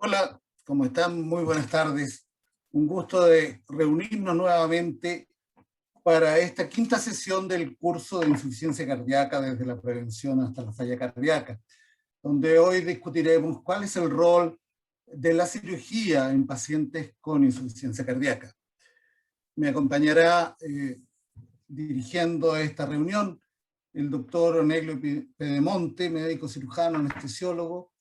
Hola, ¿cómo están? Muy buenas tardes. Un gusto de reunirnos nuevamente para esta quinta sesión del curso de insuficiencia cardíaca desde la prevención hasta la falla cardíaca, donde hoy discutiremos cuál es el rol de la cirugía en pacientes con insuficiencia cardíaca. Me acompañará dirigiendo esta reunión el doctor Oneglio Pedemonte, médico cirujano, anestesiólogo,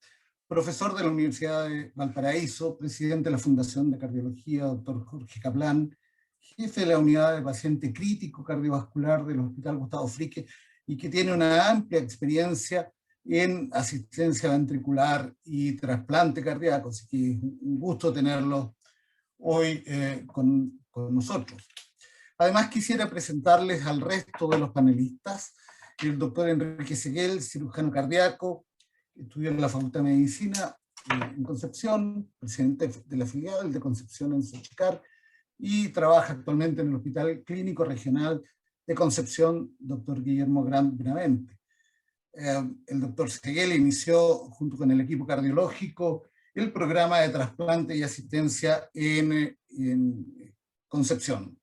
profesor de la Universidad de Valparaíso, presidente de la Fundación de Cardiología, doctor Jorge Kaplan, jefe de la unidad de paciente crítico cardiovascular del Hospital Gustavo Fricke, y que tiene una amplia experiencia en asistencia ventricular y trasplante cardíaco, así que es un gusto tenerlo hoy con nosotros. Además, quisiera presentarles al resto de los panelistas: el doctor Enrique Seguel, cirujano cardíaco, estudió en la Facultad de Medicina en Concepción, presidente de la filial de Concepción en Xochicalco, y trabaja actualmente en el Hospital Clínico Regional de Concepción, doctor Guillermo Grant Benavente. El doctor Seguel inició, junto con el equipo cardiológico, el programa de trasplante y asistencia en Concepción.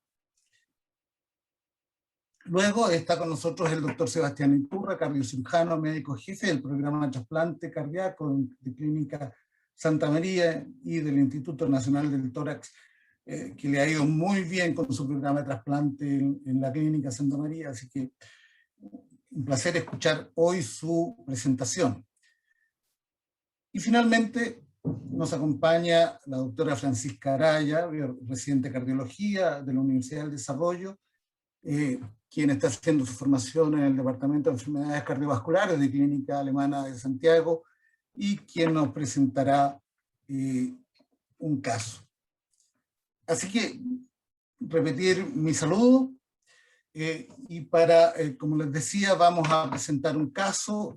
Luego está con nosotros el doctor Sebastián Iturra, cardiocirujano, médico jefe del programa de trasplante cardíaco de Clínica Santa María y del Instituto Nacional del Tórax, que le ha ido muy bien con su programa de trasplante en la Clínica Santa María, así que un placer escuchar hoy su presentación. Y finalmente nos acompaña la doctora Francisca Araya, residente de cardiología de la Universidad del Desarrollo, quien está haciendo su formación en el Departamento de Enfermedades Cardiovasculares de Clínica Alemana de Santiago, y quien nos presentará un caso. Así que repetir mi saludo, y para, como les decía, vamos a presentar un caso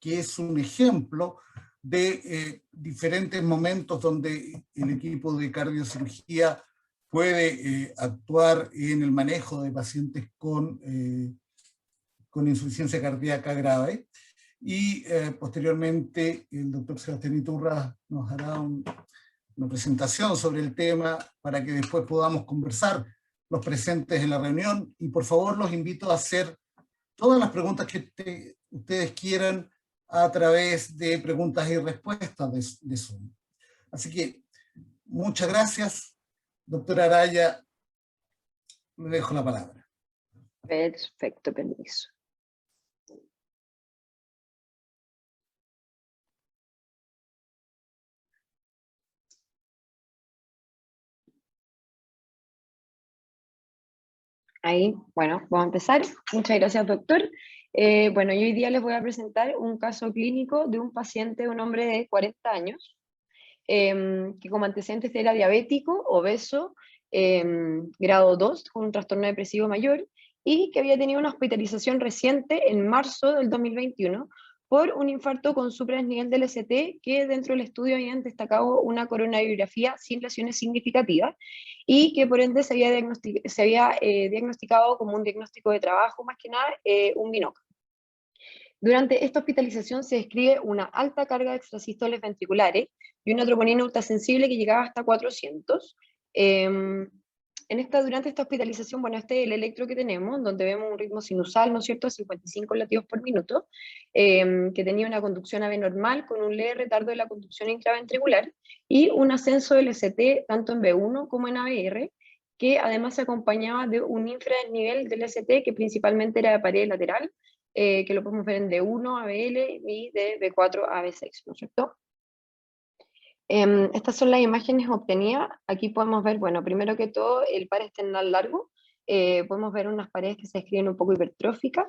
que es un ejemplo de diferentes momentos donde el equipo de cardiocirugía puede actuar en el manejo de pacientes con insuficiencia cardíaca grave. Y posteriormente el doctor Sebastián Iturra nos hará una presentación sobre el tema para que después podamos conversar los presentes en la reunión. Y por favor los invito a hacer todas las preguntas que ustedes quieran a través de preguntas y respuestas de Zoom. Así que muchas gracias. Doctora Araya, le dejo la palabra. Perfecto, permiso. Ahí, bueno, vamos a empezar. Muchas gracias, doctor. Bueno, yo hoy día les voy a presentar un caso clínico de un paciente, un hombre de 40 años, que como antecedentes era diabético, obeso, grado 2, con un trastorno depresivo mayor, y que había tenido una hospitalización reciente en marzo del 2021 por un infarto con supradesnivel del ST, que dentro del estudio habían destacado una coronavirografía sin lesiones significativas, y que por ende se había diagnosticado como un diagnóstico de trabajo, más que nada un BINOCA. Durante esta hospitalización se describe una alta carga de extrasístoles ventriculares y una troponina ultrasensible que llegaba hasta 400. Durante esta hospitalización, bueno, este es el electro que tenemos, donde vemos un ritmo sinusal, ¿no es cierto?, 55 latidos por minuto, que tenía una conducción AV normal con un leve retardo de la conducción intraventricular y un ascenso del ST tanto en V1 como en AVR, que además se acompañaba de un infradesnivel del ST que principalmente era de pared lateral, que lo podemos ver en D1 ABL y de B4 a B6, ¿no es cierto? Estas son las imágenes obtenidas. Aquí podemos ver, bueno, primero que todo, el par esternal largo. Podemos ver unas paredes que se describen un poco hipertróficas,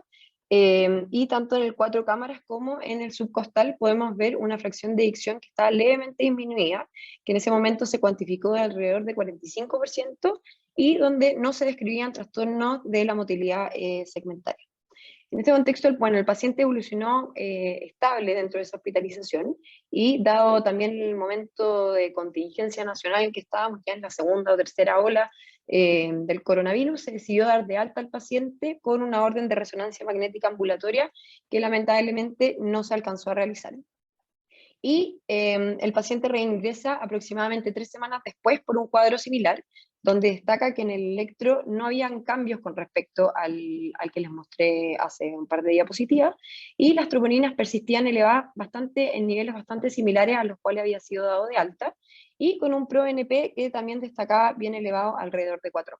y tanto en el 4 cámaras como en el subcostal podemos ver una fracción de eyección que está levemente disminuida, que en ese momento se cuantificó de alrededor de 45%, y donde no se describían trastornos de la motilidad segmentaria. En este contexto, bueno, el paciente evolucionó estable dentro de esa hospitalización, y dado también el momento de contingencia nacional en que estábamos ya en la segunda o tercera ola del coronavirus, se decidió dar de alta al paciente con una orden de resonancia magnética ambulatoria que lamentablemente no se alcanzó a realizar. Y el paciente reingresa aproximadamente 3 semanas después por un cuadro similar, donde destaca que en el electro no habían cambios con respecto al que les mostré hace un par de diapositivas, y las troponinas persistían elevadas en niveles bastante similares a los cuales había sido dado de alta, y con un ProNP que también destacaba bien elevado alrededor de 4.000.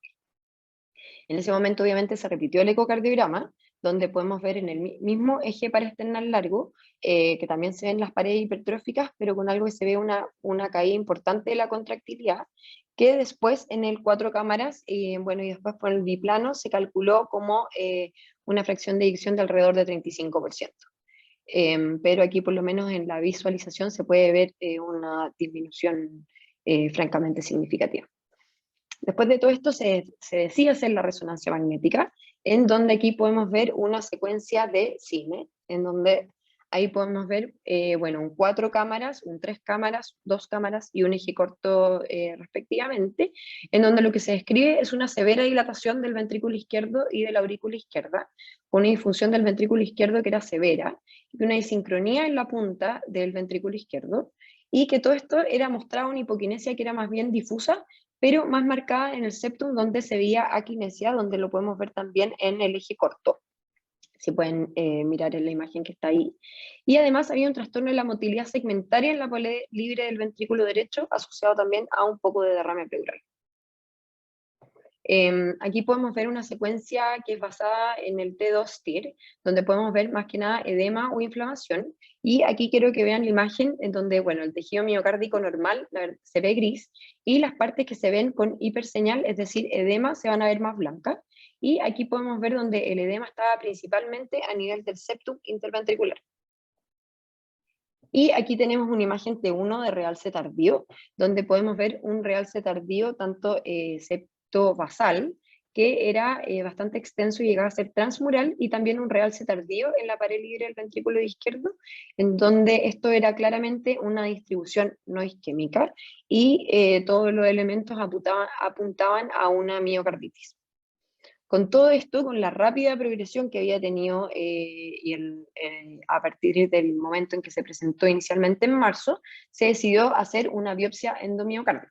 En ese momento obviamente se repitió el ecocardiograma, donde podemos ver en el mismo eje parasternal largo, que también se ven las paredes hipertróficas, pero con algo que se ve una caída importante de la contractilidad, que después en el 4 cámaras, bueno, y después por el biplano, se calculó como una fracción de eyección de alrededor de 35%. Pero aquí por lo menos en la visualización se puede ver una disminución francamente significativa. Después de todo esto se decide hacer la resonancia magnética, en donde aquí podemos ver una secuencia de cine, en donde ahí podemos ver, bueno, un 4 cámaras, un 3 cámaras, 2 cámaras y un eje corto respectivamente, en donde lo que se describe es una severa dilatación del ventrículo izquierdo y de la aurícula izquierda, con una disfunción del ventrículo izquierdo que era severa, y una disincronía en la punta del ventrículo izquierdo, y que todo esto mostraba una hipoquinesia que era más bien difusa, pero más marcada en el septum, donde se veía aquinesia, donde lo podemos ver también en el eje corto. Si pueden mirar en la imagen que está ahí. Y además había un trastorno de la motilidad segmentaria en la pared libre del ventrículo derecho, asociado también a un poco de derrame pleural. Aquí podemos ver una secuencia que es basada en el T2-TIR, donde podemos ver más que nada edema o inflamación. Y aquí quiero que vean la imagen en donde, bueno, el tejido miocárdico normal se ve gris, y las partes que se ven con hiperseñal, es decir, edema, se van a ver más blancas. Y aquí podemos ver donde el edema estaba principalmente a nivel del septum interventricular. Y aquí tenemos una imagen T1 de realce tardío, donde podemos ver un realce tardío tanto septo-basal, que era bastante extenso y llegaba a ser transmural, y también un realce tardío en la pared libre del ventrículo izquierdo, en donde esto era claramente una distribución no isquémica, y todos los elementos apuntaban a una miocarditis. Con todo esto, con la rápida progresión que había tenido a partir del momento en que se presentó inicialmente en marzo, se decidió hacer una biopsia endomiocárdica.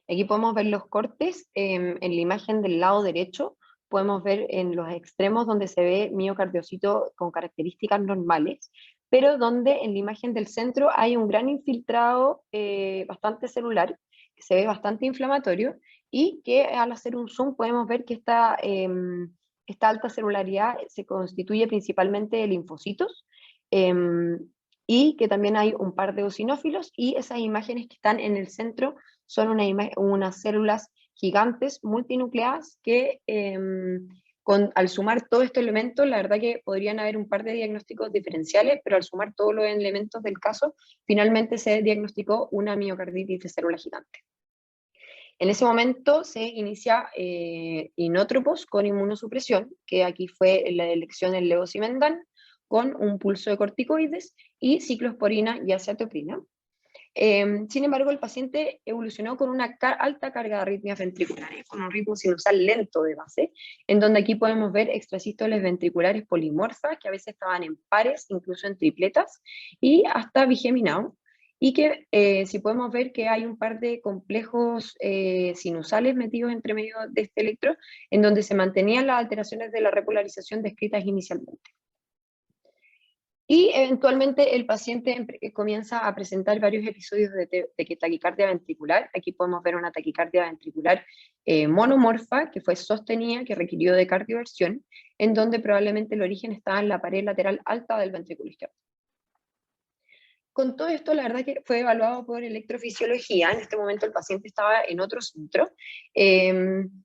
Aquí podemos ver los cortes en la imagen del lado derecho. Podemos ver en los extremos donde se ve miocardiocito con características normales, pero donde en la imagen del centro hay un gran infiltrado bastante celular, que se ve bastante inflamatorio, y que al hacer un zoom podemos ver que esta alta celularidad se constituye principalmente de linfocitos, y que también hay un par de eosinófilos, y esas imágenes que están en el centro son unas células gigantes multinucleadas que al sumar todos estos elementos, la verdad que podrían haber un par de diagnósticos diferenciales, pero al sumar todos los elementos del caso, finalmente se diagnosticó una miocarditis de célula gigante. En ese momento se inicia inótropos con inmunosupresión, que aquí fue la elección del levosimendan, con un pulso de corticoides y ciclosporina y acetoprina. Sin embargo, el paciente evolucionó con una alta carga de arritmias ventriculares, con un ritmo sinusal lento de base, en donde aquí podemos ver extrasístoles ventriculares polimorfas, que a veces estaban en pares, incluso en tripletas, y hasta bigeminado, y que si podemos ver que hay un par de complejos sinusales metidos entre medio de este electro, en donde se mantenían las alteraciones de la repolarización descritas inicialmente. Y eventualmente el paciente comienza a presentar varios episodios de taquicardia ventricular. Aquí podemos ver una taquicardia ventricular monomorfa, que fue sostenida, que requirió de cardioversión, en donde probablemente el origen estaba en la pared lateral alta del ventrículo izquierdo. Con todo esto, la verdad que fue evaluado por electrofisiología. En este momento el paciente estaba en otro centro,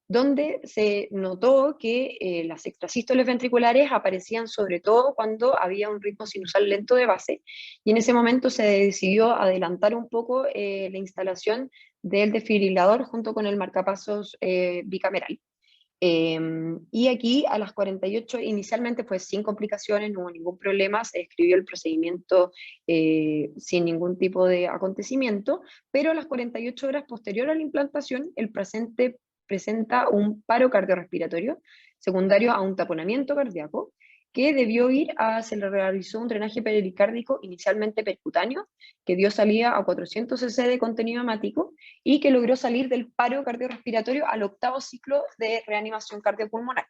donde se notó que las extrasístoles ventriculares aparecían sobre todo cuando había un ritmo sinusal lento de base, y en ese momento se decidió adelantar un poco la instalación del desfibrilador junto con el marcapasos bicameral. Y aquí a las 48, inicialmente fue sin complicaciones, no hubo ningún problema, se describió el procedimiento sin ningún tipo de acontecimiento, pero a las 48 horas posterior a la implantación, el paciente presenta un paro cardiorrespiratorio secundario a un taponamiento cardíaco, que se le realizó un drenaje pericárdico inicialmente percutáneo, que dio salida a 400 cc de contenido hemático y que logró salir del paro cardiorrespiratorio al 8º ciclo de reanimación cardiopulmonar.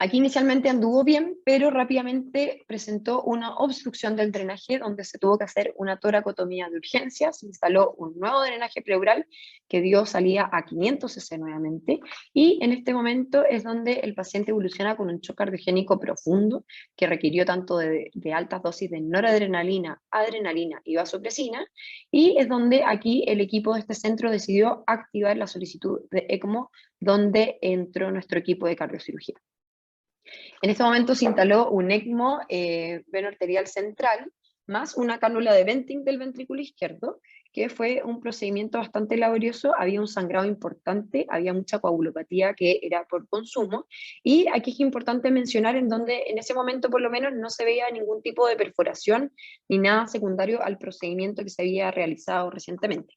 Aquí inicialmente anduvo bien, pero rápidamente presentó una obstrucción del drenaje donde se tuvo que hacer una toracotomía de urgencia, se instaló un nuevo drenaje pleural que dio salida a 500 cc nuevamente, y en este momento es donde el paciente evoluciona con un shock cardiogénico profundo que requirió tanto de altas dosis de noradrenalina, adrenalina y vasopresina, y es donde aquí el equipo de este centro decidió activar la solicitud de ECMO, donde entró nuestro equipo de cardiocirugía. En este momento se instaló un ECMO veno-arterial central, más una cánula de venting del ventrículo izquierdo, que fue un procedimiento bastante laborioso, había un sangrado importante, había mucha coagulopatía que era por consumo, y aquí es importante mencionar en donde en ese momento por lo menos no se veía ningún tipo de perforación ni nada secundario al procedimiento que se había realizado recientemente.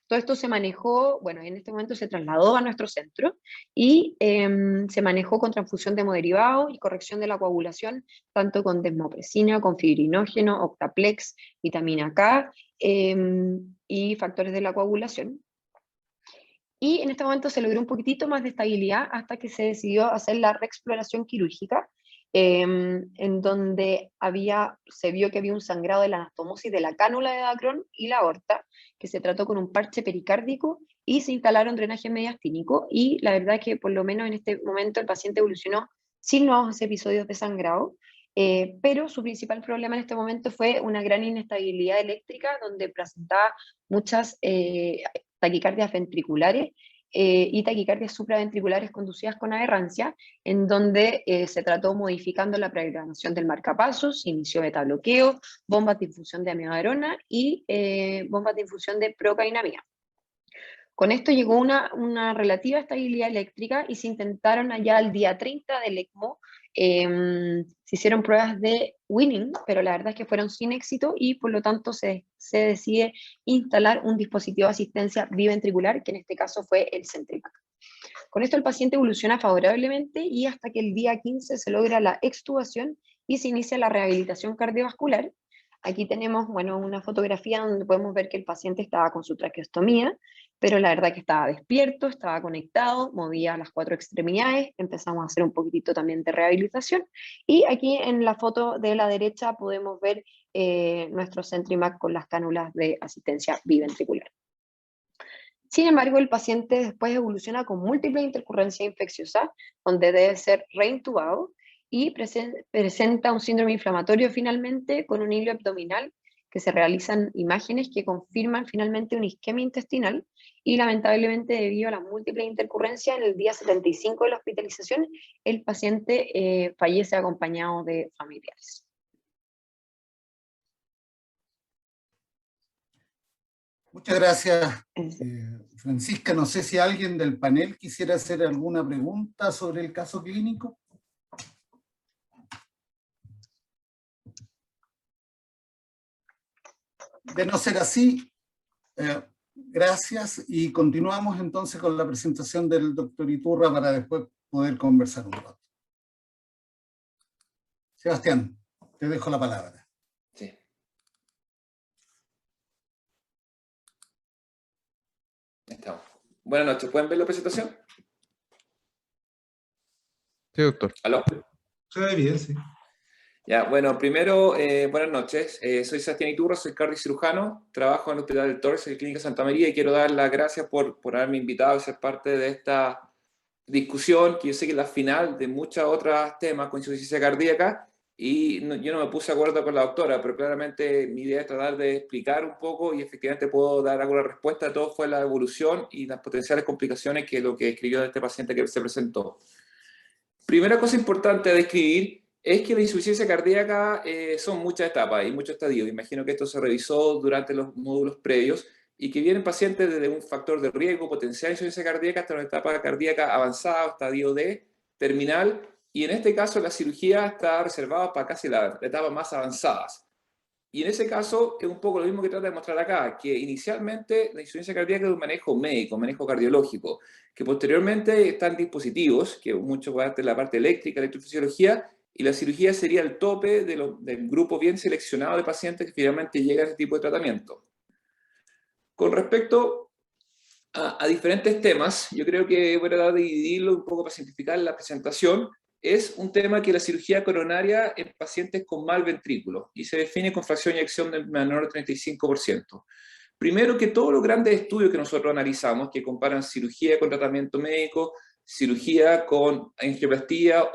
Todo esto se manejó, bueno, en este momento se trasladó a nuestro centro y se manejó con transfusión de hemoderivados y corrección de la coagulación, tanto con desmopresina, con fibrinógeno, octaplex, vitamina K y factores de la coagulación. Y en este momento se logró un poquitito más de estabilidad hasta que se decidió hacer la reexploración quirúrgica, en donde se vio que había un sangrado de la anastomosis de la cánula de Dacron y la aorta, que se trató con un parche pericárdico y se instalaron drenajes mediastínicos, y la verdad es que por lo menos en este momento el paciente evolucionó sin nuevos episodios de sangrado, pero su principal problema en este momento fue una gran inestabilidad eléctrica, donde presentaba muchas taquicardias ventriculares y taquicardias supraventriculares conducidas con aberrancia, en donde se trató modificando la programación del marcapasos, se inició beta-bloqueo, bombas de infusión de amiodarona y bombas de infusión de procainamida. Con esto llegó una relativa estabilidad eléctrica y se intentaron allá al día 30 del ECMO, se hicieron pruebas de Winning, pero la verdad es que fueron sin éxito y por lo tanto se decide instalar un dispositivo de asistencia biventricular, que en este caso fue el Centrimac. Con esto el paciente evoluciona favorablemente y hasta que el día 15 se logra la extubación y se inicia la rehabilitación cardiovascular. Aquí tenemos, bueno, una fotografía donde podemos ver que el paciente estaba con su traqueostomía, pero la verdad que estaba despierto, estaba conectado, movía las 4 extremidades, empezamos a hacer un poquitito también de rehabilitación, y aquí en la foto de la derecha podemos ver nuestro Centrimac con las cánulas de asistencia biventricular. Sin embargo, el paciente después evoluciona con múltiple intercurrencia infecciosa, donde debe ser reintubado, y presenta un síndrome inflamatorio finalmente con un hilo abdominal, que se realizan imágenes que confirman finalmente una isquemia intestinal, y lamentablemente debido a las múltiples intercurrencias en el día 75 de la hospitalización, el paciente fallece acompañado de familiares. Muchas gracias, Francisca. No sé si alguien del panel quisiera hacer alguna pregunta sobre el caso clínico. De no ser así, gracias, y continuamos entonces con la presentación del doctor Iturra para después poder conversar un rato. Sebastián, te dejo la palabra. Sí. Estamos. Buenas noches, ¿pueden ver la presentación? Sí, doctor. ¿Aló? Se ve bien, sí. Ya, bueno, primero, buenas noches. Soy Sebastián Iturra, soy cardiocirujano, trabajo en el Hospital del Torres, en Clínica Santa María, y quiero dar las gracias por haberme invitado a ser parte de esta discusión, que yo sé que es la final de muchos otros temas con insuficiencia cardíaca, y yo no me puse de acuerdo con la doctora, pero claramente mi idea es tratar de explicar un poco, y efectivamente puedo dar alguna respuesta. Todo fue la evolución y las potenciales complicaciones que lo que escribió este paciente que se presentó. Primera cosa importante a describir es que la insuficiencia cardíaca son muchas etapas y muchos estadios. Imagino que esto se revisó durante los módulos previos, y que vienen pacientes desde un factor de riesgo potencial de insuficiencia cardíaca hasta una etapa cardíaca avanzada, estadio D, terminal, y en este caso la cirugía está reservada para casi las etapas más avanzadas. Y en ese caso es un poco lo mismo que trata de mostrar acá, que inicialmente la insuficiencia cardíaca es un manejo médico, un manejo cardiológico, que posteriormente están dispositivos, que mucho va a ser la parte eléctrica, electrofisiología, y la cirugía sería el tope del grupo bien seleccionado de pacientes que finalmente llegan a este tipo de tratamiento. Con respecto a diferentes temas, yo creo que voy a tratar de dividirlo un poco para simplificar la presentación. Es un tema que la cirugía coronaria en pacientes con mal ventrículo, y se define con fracción de eyección del menor de 35%. Primero, que todos los grandes estudios que nosotros analizamos, que comparan cirugía con tratamiento médico, cirugía con angioplastía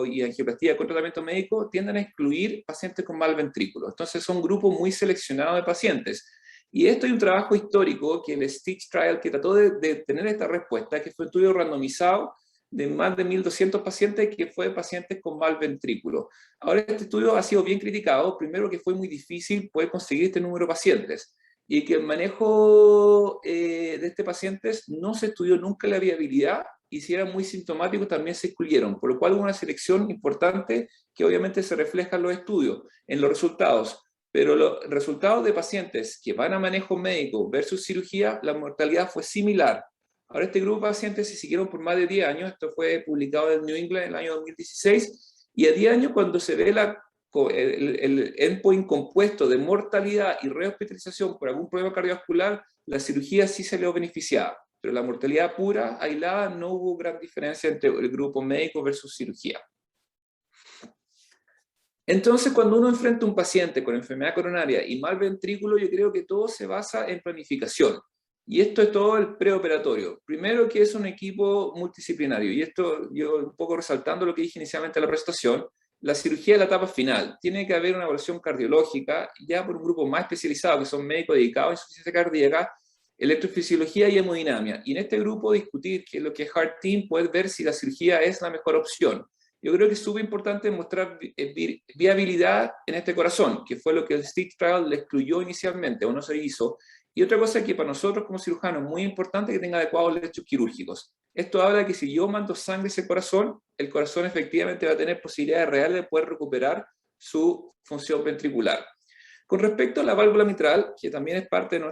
y angioplastía con tratamiento médico, tienden a excluir pacientes con mal ventrículo. Entonces son grupos muy seleccionados de pacientes. Y esto hay un trabajo histórico que el Stitch Trial, que trató de tener esta respuesta, que fue un estudio randomizado de más de 1.200 pacientes, que fue pacientes con mal ventrículo. Ahora, este estudio ha sido bien criticado, primero que fue muy difícil poder conseguir este número de pacientes, y que el manejo de este paciente no se estudió nunca la viabilidad, y si eran muy sintomáticos también se excluyeron, por lo cual hubo una selección importante que obviamente se refleja en los estudios, en los resultados. Pero los resultados de pacientes que van a manejo médico versus cirugía, la mortalidad fue similar. Ahora, este grupo de pacientes se siguieron por más de 10 años, esto fue publicado en New England en el año 2016, y a 10 años cuando se ve el endpoint compuesto de mortalidad y rehospitalización por algún problema cardiovascular, la cirugía sí se le beneficiaba, pero la mortalidad pura, aislada, no hubo gran diferencia entre el grupo médico versus cirugía. Entonces, cuando uno enfrenta a un paciente con enfermedad coronaria y mal ventrículo, yo creo que todo se basa en planificación. Y esto es todo el preoperatorio. Primero, que es un equipo multidisciplinario, y esto yo un poco resaltando lo que dije inicialmente en la presentación, la cirugía es la etapa final. Tiene que haber una evaluación cardiológica, ya por un grupo más especializado, que son médicos dedicados a insuficiencia cardíaca, electrofisiología y hemodinamia. Y en este grupo discutir qué es lo que es Heart Team, poder ver si la cirugía es la mejor opción. Yo creo que es súper importante mostrar viabilidad en este corazón, que fue lo que el Stitch Trial le excluyó inicialmente, o no se hizo. Y otra cosa que para nosotros como cirujanos es muy importante, que tenga adecuados lechos quirúrgicos. Esto habla de que si yo mando sangre a ese corazón, el corazón efectivamente va a tener posibilidades reales de poder recuperar su función ventricular. Con respecto a la válvula mitral, que también es parte de,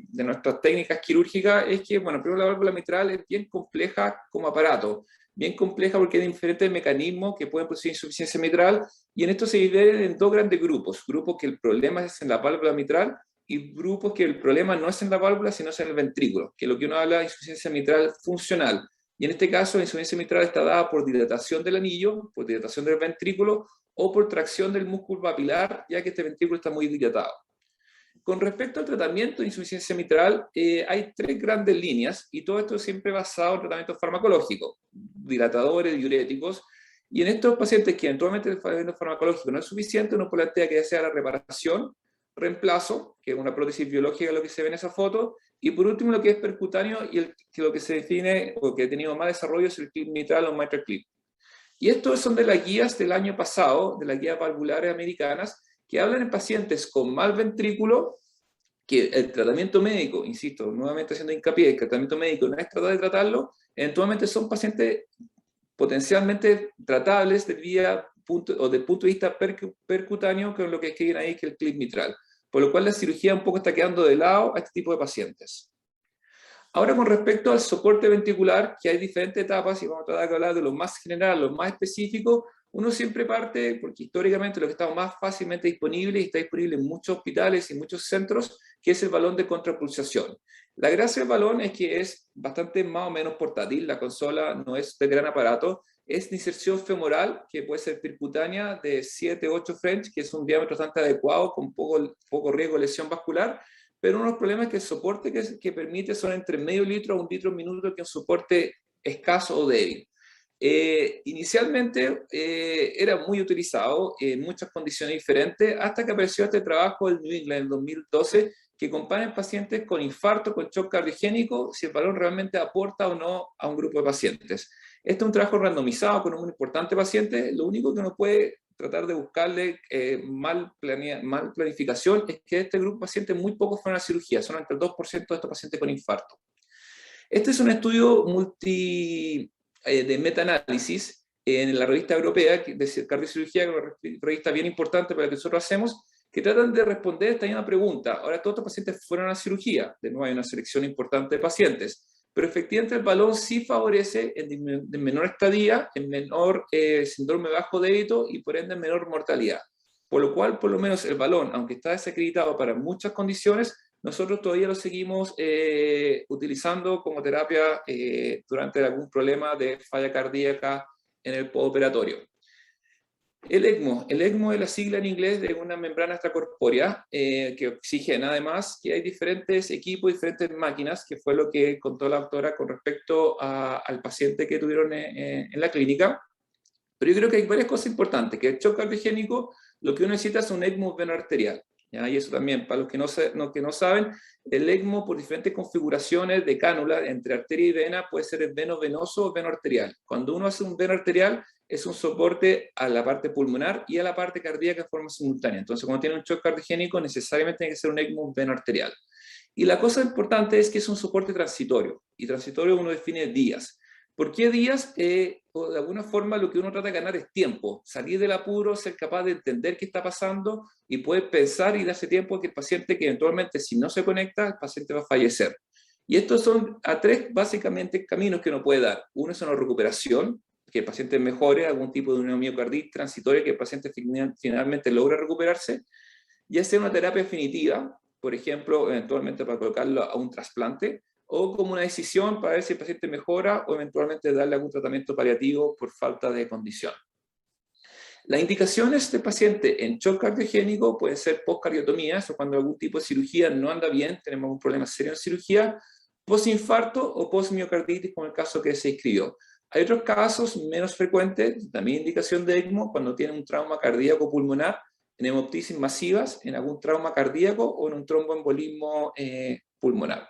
de nuestras técnicas quirúrgicas, es que, bueno, primero la válvula mitral es bien compleja como aparato, bien compleja porque hay diferentes mecanismos que pueden producir insuficiencia mitral, y en esto se dividen en dos grandes grupos que el problema es en la válvula mitral, y grupos que el problema no es en la válvula, sino es en el ventrículo, que es lo que uno habla de insuficiencia mitral funcional. Y en este caso, la insuficiencia mitral está dada por dilatación del anillo, por dilatación del ventrículo, o por tracción del músculo papilar, ya que este ventrículo está muy dilatado. Con respecto al tratamiento de insuficiencia mitral, hay tres grandes líneas, y todo esto siempre basado en tratamientos farmacológicos, dilatadores, diuréticos, y en estos pacientes que eventualmente el tratamiento farmacológico no es suficiente, uno plantea que ya sea la reparación, reemplazo, que es una prótesis biológica, lo que se ve en esa foto, y por último lo que es percutáneo, y lo que se define, o que ha tenido más desarrollo, es el clip mitral o mitral clip. Y estos son de las guías del año pasado, de las guías valvulares americanas, que hablan en pacientes con mal ventrículo, que el tratamiento médico, insisto, nuevamente haciendo hincapié, el tratamiento médico no es tratar de tratarlo, eventualmente son pacientes potencialmente tratables desde el punto de vista percutáneo, que es lo que escriben ahí, que es el clip mitral. Por lo cual la cirugía un poco está quedando de lado a este tipo de pacientes. Ahora, con respecto al soporte ventricular, que hay diferentes etapas, y vamos a tratar de hablar de lo más general, lo más específico, uno siempre parte, porque históricamente lo que está más fácilmente disponible, y está disponible en muchos hospitales y muchos centros, que es el balón de contrapulsación. La gracia del balón es que es bastante más o menos portátil, la consola no es de gran aparato, es de inserción femoral, que puede ser percutánea de 7-8 French, que es un diámetro bastante adecuado, con poco riesgo de lesión vascular, pero uno de los problemas es que el soporte que permite son entre medio litro a 1 litro minuto, que es un soporte escaso o débil. Inicialmente era muy utilizado en muchas condiciones diferentes, hasta que apareció este trabajo del New England en 2012, que compara en pacientes con infarto, con shock cardiogénico, si el balón realmente aporta o no a un grupo de pacientes. Este es un trabajo randomizado con un importante paciente. Lo único que uno puede tratar de buscarle mal planificación es que este grupo de pacientes muy pocos fueron a la cirugía, son entre el 2% de estos pacientes con infarto. Este es un estudio de metaanálisis en la revista europea de cardiocirugía, que es una revista bien importante para la que nosotros hacemos, que tratan de responder esta misma pregunta. Ahora, todos estos pacientes fueron a la cirugía, de nuevo hay una selección importante de pacientes, pero efectivamente el balón sí favorece en menor estadía, en menor síndrome de bajo débito y por ende en menor mortalidad. Por lo cual, por lo menos el balón, aunque está desacreditado para muchas condiciones, nosotros todavía lo seguimos utilizando como terapia durante algún problema de falla cardíaca en el postoperatorio. El ECMO es la sigla en inglés de una membrana extracorpórea que oxigena, además que hay diferentes equipos, diferentes máquinas, que fue lo que contó la doctora con respecto al paciente que tuvieron en la clínica. Pero yo creo que hay varias cosas importantes, que el shock cardiogénico, lo que uno necesita es un ECMO venoarterial. ¿Ya? Y eso también, para los que no saben, el ECMO por diferentes configuraciones de cánula entre arteria y vena puede ser el venoso o venoarterial. Cuando uno hace un venoarterial es un soporte a la parte pulmonar y a la parte cardíaca en forma simultánea. Entonces, cuando tiene un shock cardiogénico, necesariamente tiene que ser un ECMO venoarterial. Y la cosa importante es que es un soporte transitorio, y transitorio uno define días. ¿Por qué días? O de alguna forma lo que uno trata de ganar es tiempo, salir del apuro, ser capaz de entender qué está pasando y poder pensar y darse tiempo a que el paciente, que eventualmente si no se conecta, el paciente va a fallecer. Y estos son a tres básicamente caminos que uno puede dar. Uno es una recuperación, que el paciente mejore algún tipo de una miocarditis transitoria, que el paciente finalmente logra recuperarse, ya sea una terapia definitiva, por ejemplo, eventualmente para colocarlo a un trasplante, o como una decisión para ver si el paciente mejora o eventualmente darle algún tratamiento paliativo por falta de condición. Las indicaciones del paciente en shock cardiogénico pueden ser postcardiotomías o cuando algún tipo de cirugía no anda bien, tenemos algún problema serio en cirugía, postinfarto o postmiocarditis, como el caso que se describió. Hay otros casos menos frecuentes, también indicación de ECMO, cuando tiene un trauma cardíaco pulmonar, en hemoptisis masivas, en algún trauma cardíaco o en un tromboembolismo pulmonar.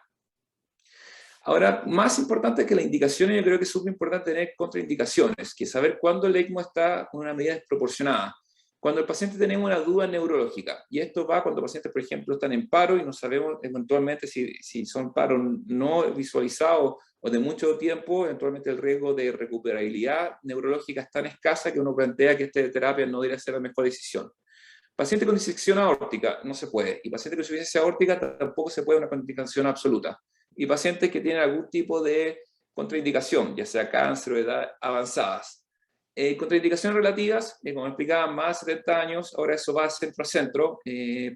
Ahora, más importante que las indicaciones, yo creo que es súper importante tener contraindicaciones, que saber cuándo el ECMO está con una medida desproporcionada. Cuando el paciente tiene una duda neurológica, y esto va cuando pacientes, por ejemplo, están en paro y no sabemos eventualmente si son paros no visualizados o de mucho tiempo, eventualmente el riesgo de recuperabilidad neurológica es tan escasa que uno plantea que esta terapia no debería ser la mejor decisión. Paciente con disección aórtica, no se puede. Y paciente con insuficiencia aórtica tampoco se puede una contraindicación absoluta. Y pacientes que tienen algún tipo de contraindicación, ya sea cáncer o edad avanzadas. Contraindicaciones relativas, como explicaba, más de 70 años, ahora eso va centro a centro,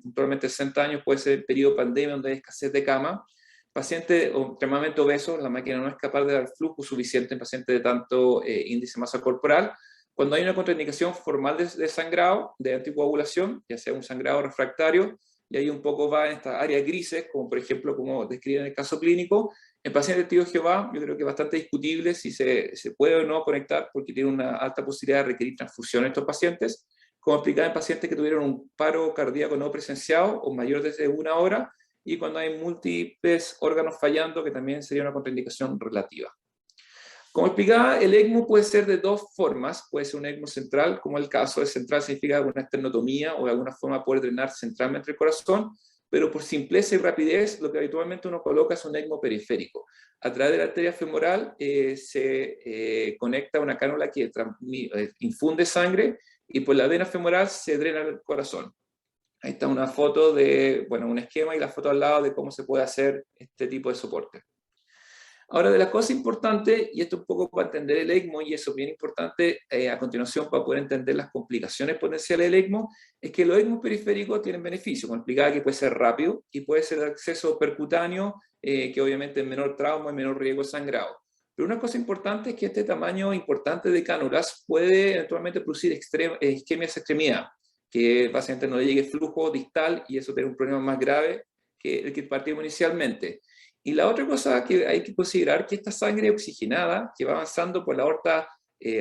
puntualmente 60 años puede ser el periodo de pandemia donde hay escasez de cama. Pacientes extremadamente obesos, la máquina no es capaz de dar flujo suficiente en pacientes de tanto índice de masa corporal. Cuando hay una contraindicación formal de sangrado, de anticoagulación, ya sea un sangrado refractario, y ahí un poco va en estas áreas grises, como por ejemplo, como describe en el caso clínico, en pacientes de testigo de Jehová, yo creo que es bastante discutible si se puede o no conectar, porque tiene una alta posibilidad de requerir transfusión en estos pacientes, como explicaba en pacientes que tuvieron un paro cardíaco no presenciado o mayor de 1 hora, y cuando hay múltiples órganos fallando, que también sería una contraindicación relativa. Como explicaba, el ECMO puede ser de dos formas. Puede ser un ECMO central, como el caso de central significa una esternotomía o de alguna forma poder drenar centralmente el corazón, pero por simpleza y rapidez lo que habitualmente uno coloca es un ECMO periférico. A través de la arteria femoral se conecta una cánula que infunde sangre y por la vena femoral se drena el corazón. Ahí está una foto de, bueno, un esquema y la foto al lado de cómo se puede hacer este tipo de soporte. Ahora, de las cosas importantes, y esto un poco para entender el ECMO, y eso es bien importante a continuación para poder entender las complicaciones potenciales del ECMO, es que los ECMO periféricos tienen beneficios, como explicaba, que puede ser rápido y puede ser de acceso percutáneo, que obviamente es menor trauma y menor riesgo de sangrado. Pero una cosa importante es que este tamaño importante de cánulas puede eventualmente producir isquemia de extremidad, que el paciente no le llegue flujo distal y eso tiene un problema más grave que el que partimos inicialmente. Y la otra cosa que hay que considerar que esta sangre oxigenada que va avanzando por la aorta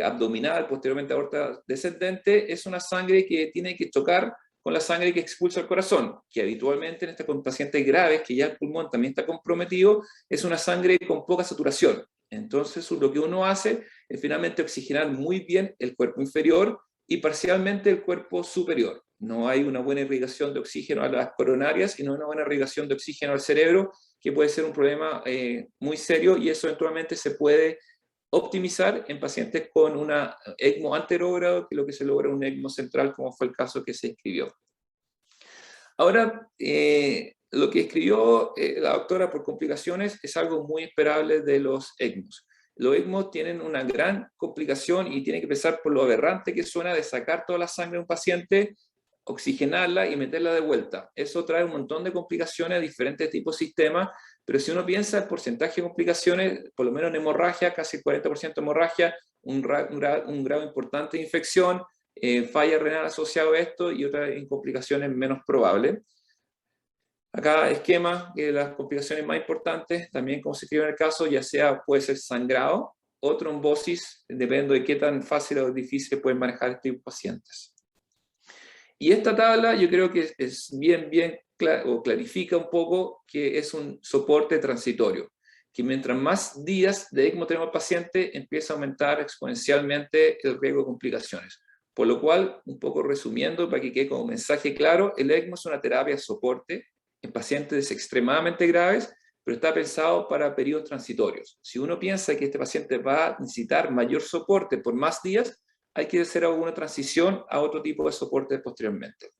abdominal, posteriormente aorta descendente, es una sangre que tiene que chocar con la sangre que expulsa el corazón, que habitualmente con pacientes graves, que ya el pulmón también está comprometido, es una sangre con poca saturación. Entonces lo que uno hace es finalmente oxigenar muy bien el cuerpo inferior y parcialmente el cuerpo superior. No hay una buena irrigación de oxígeno a las coronarias y no hay una buena irrigación de oxígeno al cerebro, que puede ser un problema muy serio y eso eventualmente se puede optimizar en pacientes con una ECMO anterógrado, que es lo que se logra un ECMO central, como fue el caso que se escribió. Ahora, Lo que escribió la doctora por complicaciones es algo muy esperable de los ECMOs. Los ECMOs tienen una gran complicación y tienen que empezar por lo aberrante que suena de sacar toda la sangre de un paciente, oxigenarla y meterla de vuelta. Eso trae un montón de complicaciones a diferentes tipos de sistemas, pero si uno piensa el porcentaje de complicaciones, por lo menos en hemorragia, casi 40% de hemorragia, un grado importante de infección, falla renal asociado a esto y otras complicaciones menos probables. Acá esquema de las complicaciones más importantes, también como se escribe en el caso, ya sea puede ser sangrado o trombosis, dependiendo de qué tan fácil o difícil pueden manejar este tipo de pacientes. Y esta tabla yo creo que es bien clarifica un poco que es un soporte transitorio, que mientras más días de ECMO tenemos al paciente, empieza a aumentar exponencialmente el riesgo de complicaciones. Por lo cual, un poco resumiendo, para que quede como mensaje claro, el ECMO es una terapia de soporte en pacientes extremadamente graves, pero está pensado para periodos transitorios. Si uno piensa que este paciente va a necesitar mayor soporte por más días, hay que hacer alguna transición a otro tipo de soporte posteriormente.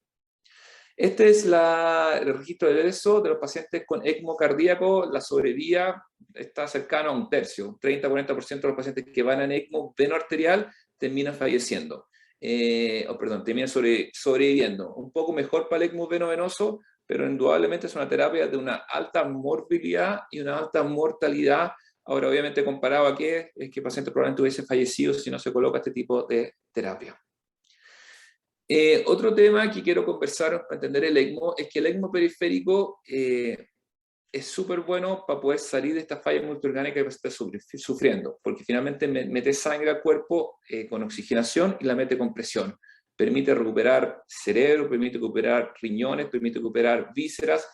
Este es el registro del ESO de los pacientes con ECMO cardíaco. La sobrevía está cercana a un tercio. 30-40% de los pacientes que van en ECMO veno-arterial terminan falleciendo. Terminan sobreviviendo. Un poco mejor para el ECMO veno-venoso, pero indudablemente es una terapia de una alta morbilidad y una alta mortalidad. Ahora, obviamente, comparado a qué, es que el paciente probablemente hubiese fallecido si no se coloca este tipo de terapia. Otro tema que quiero conversar para entender el ECMO es que el ECMO periférico es súper bueno para poder salir de esta falla multiorgánica que está sufriendo, porque finalmente mete sangre al cuerpo con oxigenación y la mete con presión. Permite recuperar cerebro, permite recuperar riñones, permite recuperar vísceras,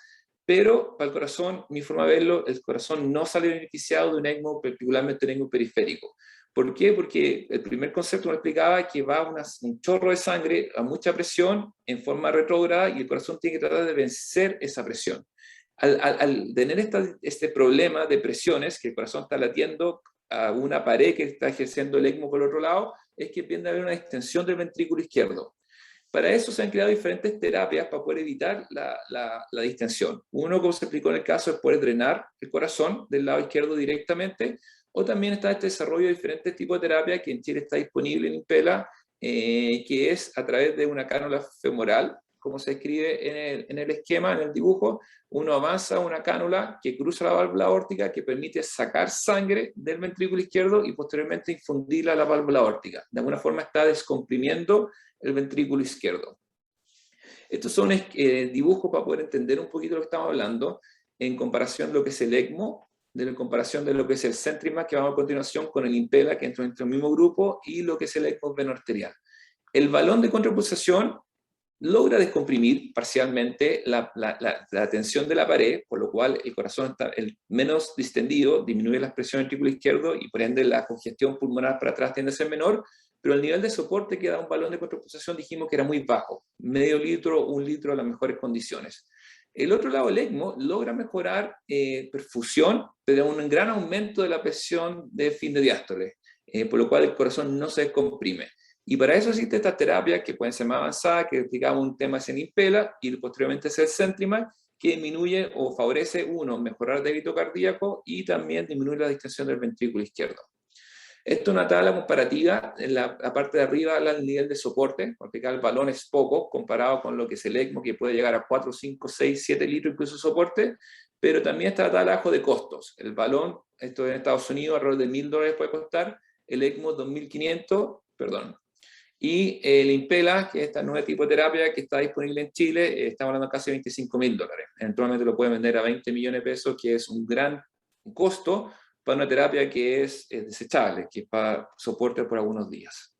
pero para el corazón, mi forma de verlo, el corazón no sale beneficiado de un ECMO, particularmente un ECMO periférico. ¿Por qué? Porque el primer concepto me explicaba que va un chorro de sangre a mucha presión en forma retrógrada y el corazón tiene que tratar de vencer esa presión. Al tener este problema de presiones, que el corazón está latiendo a una pared que está ejerciendo el ECMO por el otro lado, es que tiende a haber una extensión del ventrículo izquierdo. Para eso se han creado diferentes terapias para poder evitar la distensión. Uno, como se explicó en el caso, es poder drenar el corazón del lado izquierdo directamente, o también está este desarrollo de diferentes tipos de terapia que en Chile está disponible en Impela, que es a través de una cánula femoral, como se escribe en el esquema, en el dibujo. Uno avanza una cánula que cruza la válvula aórtica, que permite sacar sangre del ventrículo izquierdo y posteriormente infundirla a la válvula aórtica. De alguna forma está descomprimiendo el ventrículo izquierdo. Estos son dibujos para poder entender un poquito lo que estamos hablando en comparación a lo que es el ECMO, en comparación de lo que es el CentriMac, que vamos a continuación con el Impela, que entra dentro del mismo grupo, y lo que es el ECMO veno-arterial. El balón de contrapulsación logra descomprimir parcialmente la tensión de la pared, por lo cual el corazón está menos distendido, disminuye la presión ventrículo izquierdo y por ende la congestión pulmonar para atrás tiende a ser menor, pero el nivel de soporte que da un balón de contrapulsación dijimos que era muy bajo, medio litro, 1 litro a las mejores condiciones. El otro lado, el ECMO, logra mejorar perfusión, pero un gran aumento de la presión de fin de diástole, por lo cual el corazón no se descomprime. Y para eso existe esta terapia que pueden ser más avanzadas, que explicamos un tema en Impela, y posteriormente es el CentriMac, que disminuye o favorece, uno, mejorar el débito cardíaco y también disminuir la distensión del ventrículo izquierdo. Esto es una tabla comparativa, en la parte de arriba el nivel de soporte, porque acá el balón es poco comparado con lo que es el ECMO, que puede llegar a 4, 5, 6, 7 litros incluso soporte, pero también está la tabla abajo de costos. El balón, esto en Estados Unidos, alrededor de $1.000 puede costar, el ECMO 2.500, perdón. Y el Impela, que es este nuevo tipo de terapia que está disponible en Chile, estamos hablando de casi $25.000. Eventualmente lo pueden vender a 20 millones de pesos, que es un gran costo para una terapia que es desechable, que es para soporte por algunos días.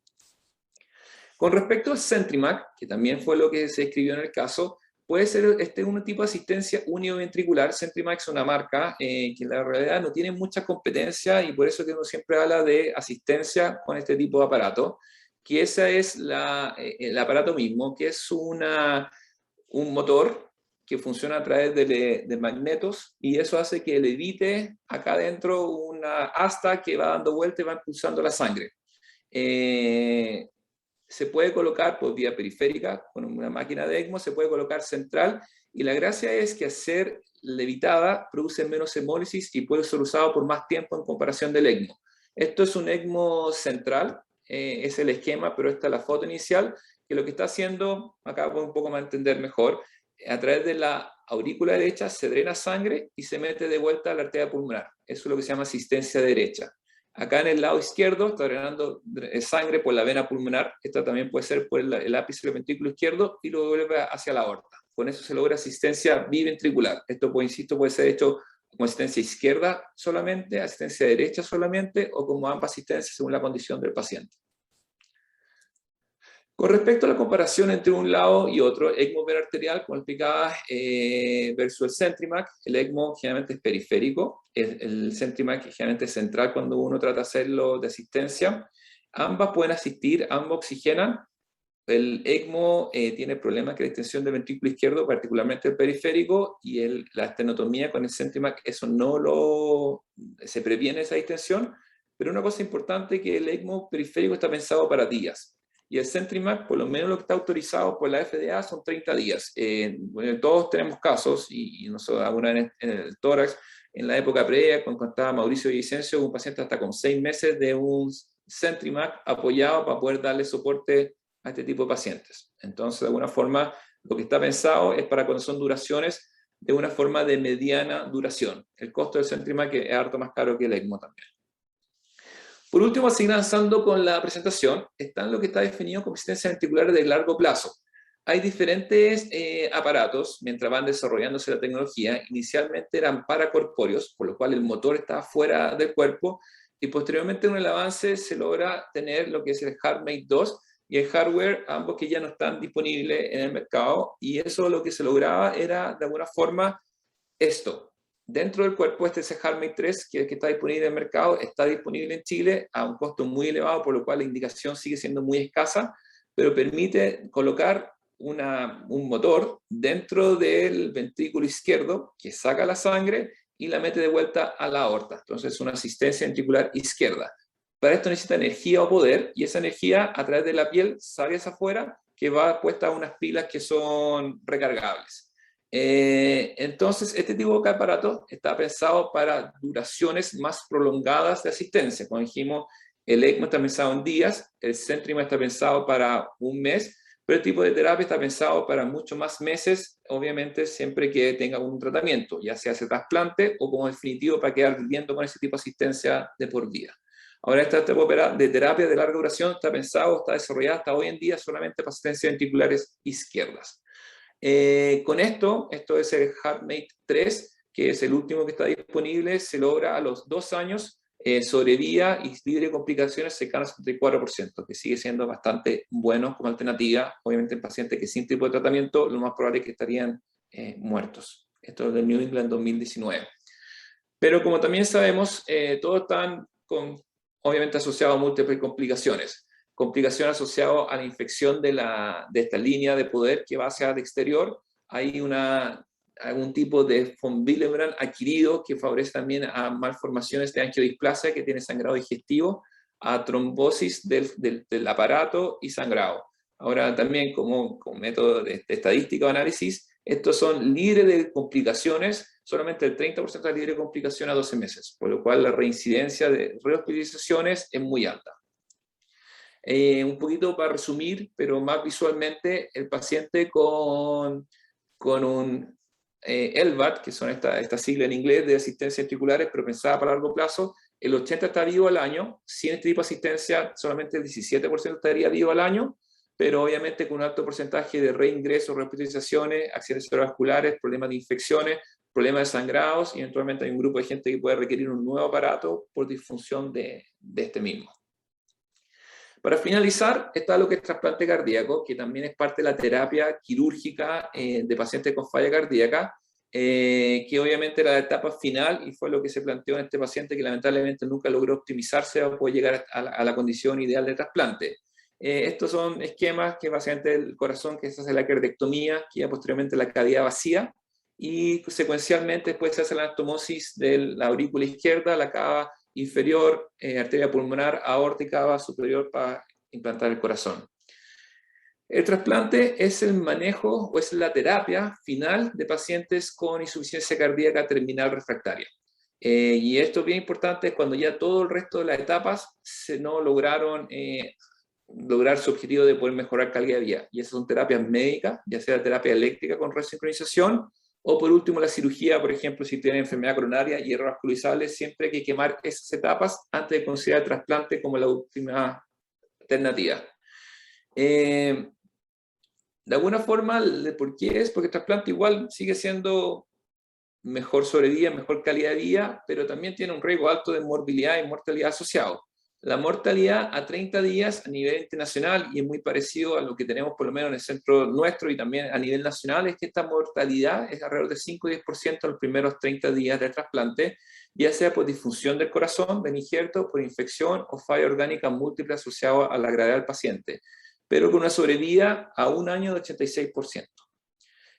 Con respecto al CentriMac, que también fue lo que se escribió en el caso, puede ser un tipo de asistencia univentricular. CentriMac es una marca que en la realidad no tiene mucha competencia y por eso que uno siempre habla de asistencia con este tipo de aparato, que ese es el aparato mismo, que es un motor que funciona a través de magnetos, y eso hace que levite acá adentro una asta que va dando vuelta y va impulsando la sangre. Se puede colocar por vía periférica con una máquina de ECMO, se puede colocar central, Y la gracia es que al ser levitada produce menos hemólisis y puede ser usado por más tiempo en comparación del ECMO. Esto es un ECMO central, es el esquema, pero esta es la foto inicial, que lo que está haciendo, acá voy un poco más a entender mejor, a través de la aurícula derecha se drena sangre y se mete de vuelta a la arteria pulmonar. Eso es lo que se llama asistencia derecha. Acá en el lado izquierdo está drenando sangre por la vena pulmonar. Esta también puede ser por el ápice del ventrículo izquierdo y lo vuelve hacia la aorta. Con eso se logra asistencia biventricular. Esto, pues, insisto, puede ser hecho como asistencia izquierda solamente, asistencia derecha solamente o como ambas asistencias según la condición del paciente. Con respecto a la comparación entre un lado y otro, ECMO vena arterial, como explicaba, versus el CentriMac, el ECMO generalmente es periférico, el CentriMac generalmente es central cuando uno trata de hacerlo de asistencia. Ambas pueden asistir, ambos oxigenan. El ECMO tiene problemas que la extensión del ventrículo izquierdo, particularmente el periférico, y la estenotomía con el CentriMac, eso se previene esa distensión, pero una cosa importante es que el ECMO periférico está pensado para días. Y el CentriMac, por lo menos lo que está autorizado por la FDA, son 30 días. Bueno, todos tenemos casos, y nosotros alguna vez en el tórax, en la época previa, cuando estaba Mauricio Vicencio, un paciente hasta con 6 meses de un CentriMac apoyado para poder darle soporte a este tipo de pacientes. Entonces, de alguna forma, lo que está pensado es para cuando son duraciones de una forma de mediana duración. El costo del CentriMac es harto más caro que el ECMO también. Por último, así avanzando con la presentación, está lo que está definido como asistencia ventricular de largo plazo. Hay diferentes aparatos, mientras van desarrollándose la tecnología, inicialmente eran paracorpóreos, por lo cual el motor estaba fuera del cuerpo, y posteriormente con el avance se logra tener lo que es el HeartMate 2 y el hardware, ambos que ya no están disponibles en el mercado, y eso lo que se lograba era, de alguna forma, esto. Dentro del cuerpo, este es el HeartMate 3, que está disponible en el mercado, está disponible en Chile a un costo muy elevado, por lo cual la indicación sigue siendo muy escasa, pero permite colocar un motor dentro del ventrículo izquierdo que saca la sangre y la mete de vuelta a la aorta. Entonces es una asistencia ventricular izquierda. Para esto necesita energía o poder, y esa energía a través de la piel sale hacia afuera, que va puesta a unas pilas que son recargables. Entonces, este tipo de aparato está pensado para duraciones más prolongadas de asistencia. Como dijimos, el ECMO está pensado en días, el CentriMac está pensado para un mes, pero el tipo de terapia está pensado para muchos más meses, obviamente siempre que tenga un tratamiento, ya sea ese trasplante o como definitivo para quedar viviendo con ese tipo de asistencia de por vida. Ahora, esta tipo de terapia de larga duración está desarrollada hasta hoy en día solamente para asistencias ventriculares izquierdas. Con esto es el HeartMate 3, que es el último que está disponible, se logra a los 2 años sobrevida y libre de complicaciones cercanas al 74%, que sigue siendo bastante bueno como alternativa. Obviamente en pacientes que sin tipo de tratamiento, lo más probable es que estarían muertos. Esto es del New England 2019. Pero como también sabemos, todos están obviamente asociados a múltiples complicaciones. Complicación asociada a la infección de esta línea de poder que va hacia el exterior. Hay algún tipo de von Willebrand adquirido que favorece también a malformaciones de angiodisplasia que tiene sangrado digestivo, a trombosis del aparato y sangrado. Ahora también como método de estadística o análisis, estos son libres de complicaciones, solamente el 30% es libre de complicaciones a 12 meses, por lo cual la reincidencia de rehospitalizaciones es muy alta. Un poquito para resumir, pero más visualmente, el paciente con un LVAD, que son estas siglas en inglés de asistencia ventriculares, pero pensada para largo plazo, el 80% está vivo al año. Sin este tipo de asistencia, solamente el 17% estaría vivo al año, pero obviamente con un alto porcentaje de reingresos, rehospitalizaciones, accidentes cerebrovasculares, problemas de infecciones, problemas de sangrados, y eventualmente hay un grupo de gente que puede requerir un nuevo aparato por disfunción de este mismo. Para finalizar, está lo que es trasplante cardíaco, que también es parte de la terapia quirúrgica de pacientes con falla cardíaca, que obviamente era la etapa final y fue lo que se planteó en este paciente que lamentablemente nunca logró optimizarse o poder llegar a la condición ideal de trasplante. Estos son esquemas que básicamente el corazón que se hace la cardectomía, que ya posteriormente la cavidad vacía, y secuencialmente después se hace la anastomosis de la aurícula izquierda, la cava inferior, arteria pulmonar, aorta y cava superior para implantar el corazón. El trasplante es el manejo o es la terapia final de pacientes con insuficiencia cardíaca terminal refractaria. Y esto es bien importante cuando ya todo el resto de las etapas no lograron lograr su objetivo de poder mejorar calidad de vida. Y esas son terapias médicas, ya sea terapia eléctrica con resincronización, o por último la cirugía, por ejemplo, si tienen enfermedad coronaria y hierro vascularizable, siempre hay que quemar esas etapas antes de considerar el trasplante como la última alternativa. De alguna forma, ¿por qué es? Porque el trasplante igual sigue siendo mejor sobrevida, mejor calidad de vida, pero también tiene un riesgo alto de morbilidad y mortalidad asociado. La mortalidad a 30 días a nivel internacional, y es muy parecido a lo que tenemos por lo menos en el centro nuestro y también a nivel nacional, es que esta mortalidad es alrededor de 5 y 10% en los primeros 30 días de trasplante, ya sea por disfunción del corazón, del injerto, por infección o falla orgánica múltiple asociada a la gravedad del paciente, pero con una sobrevida a un año de 86%.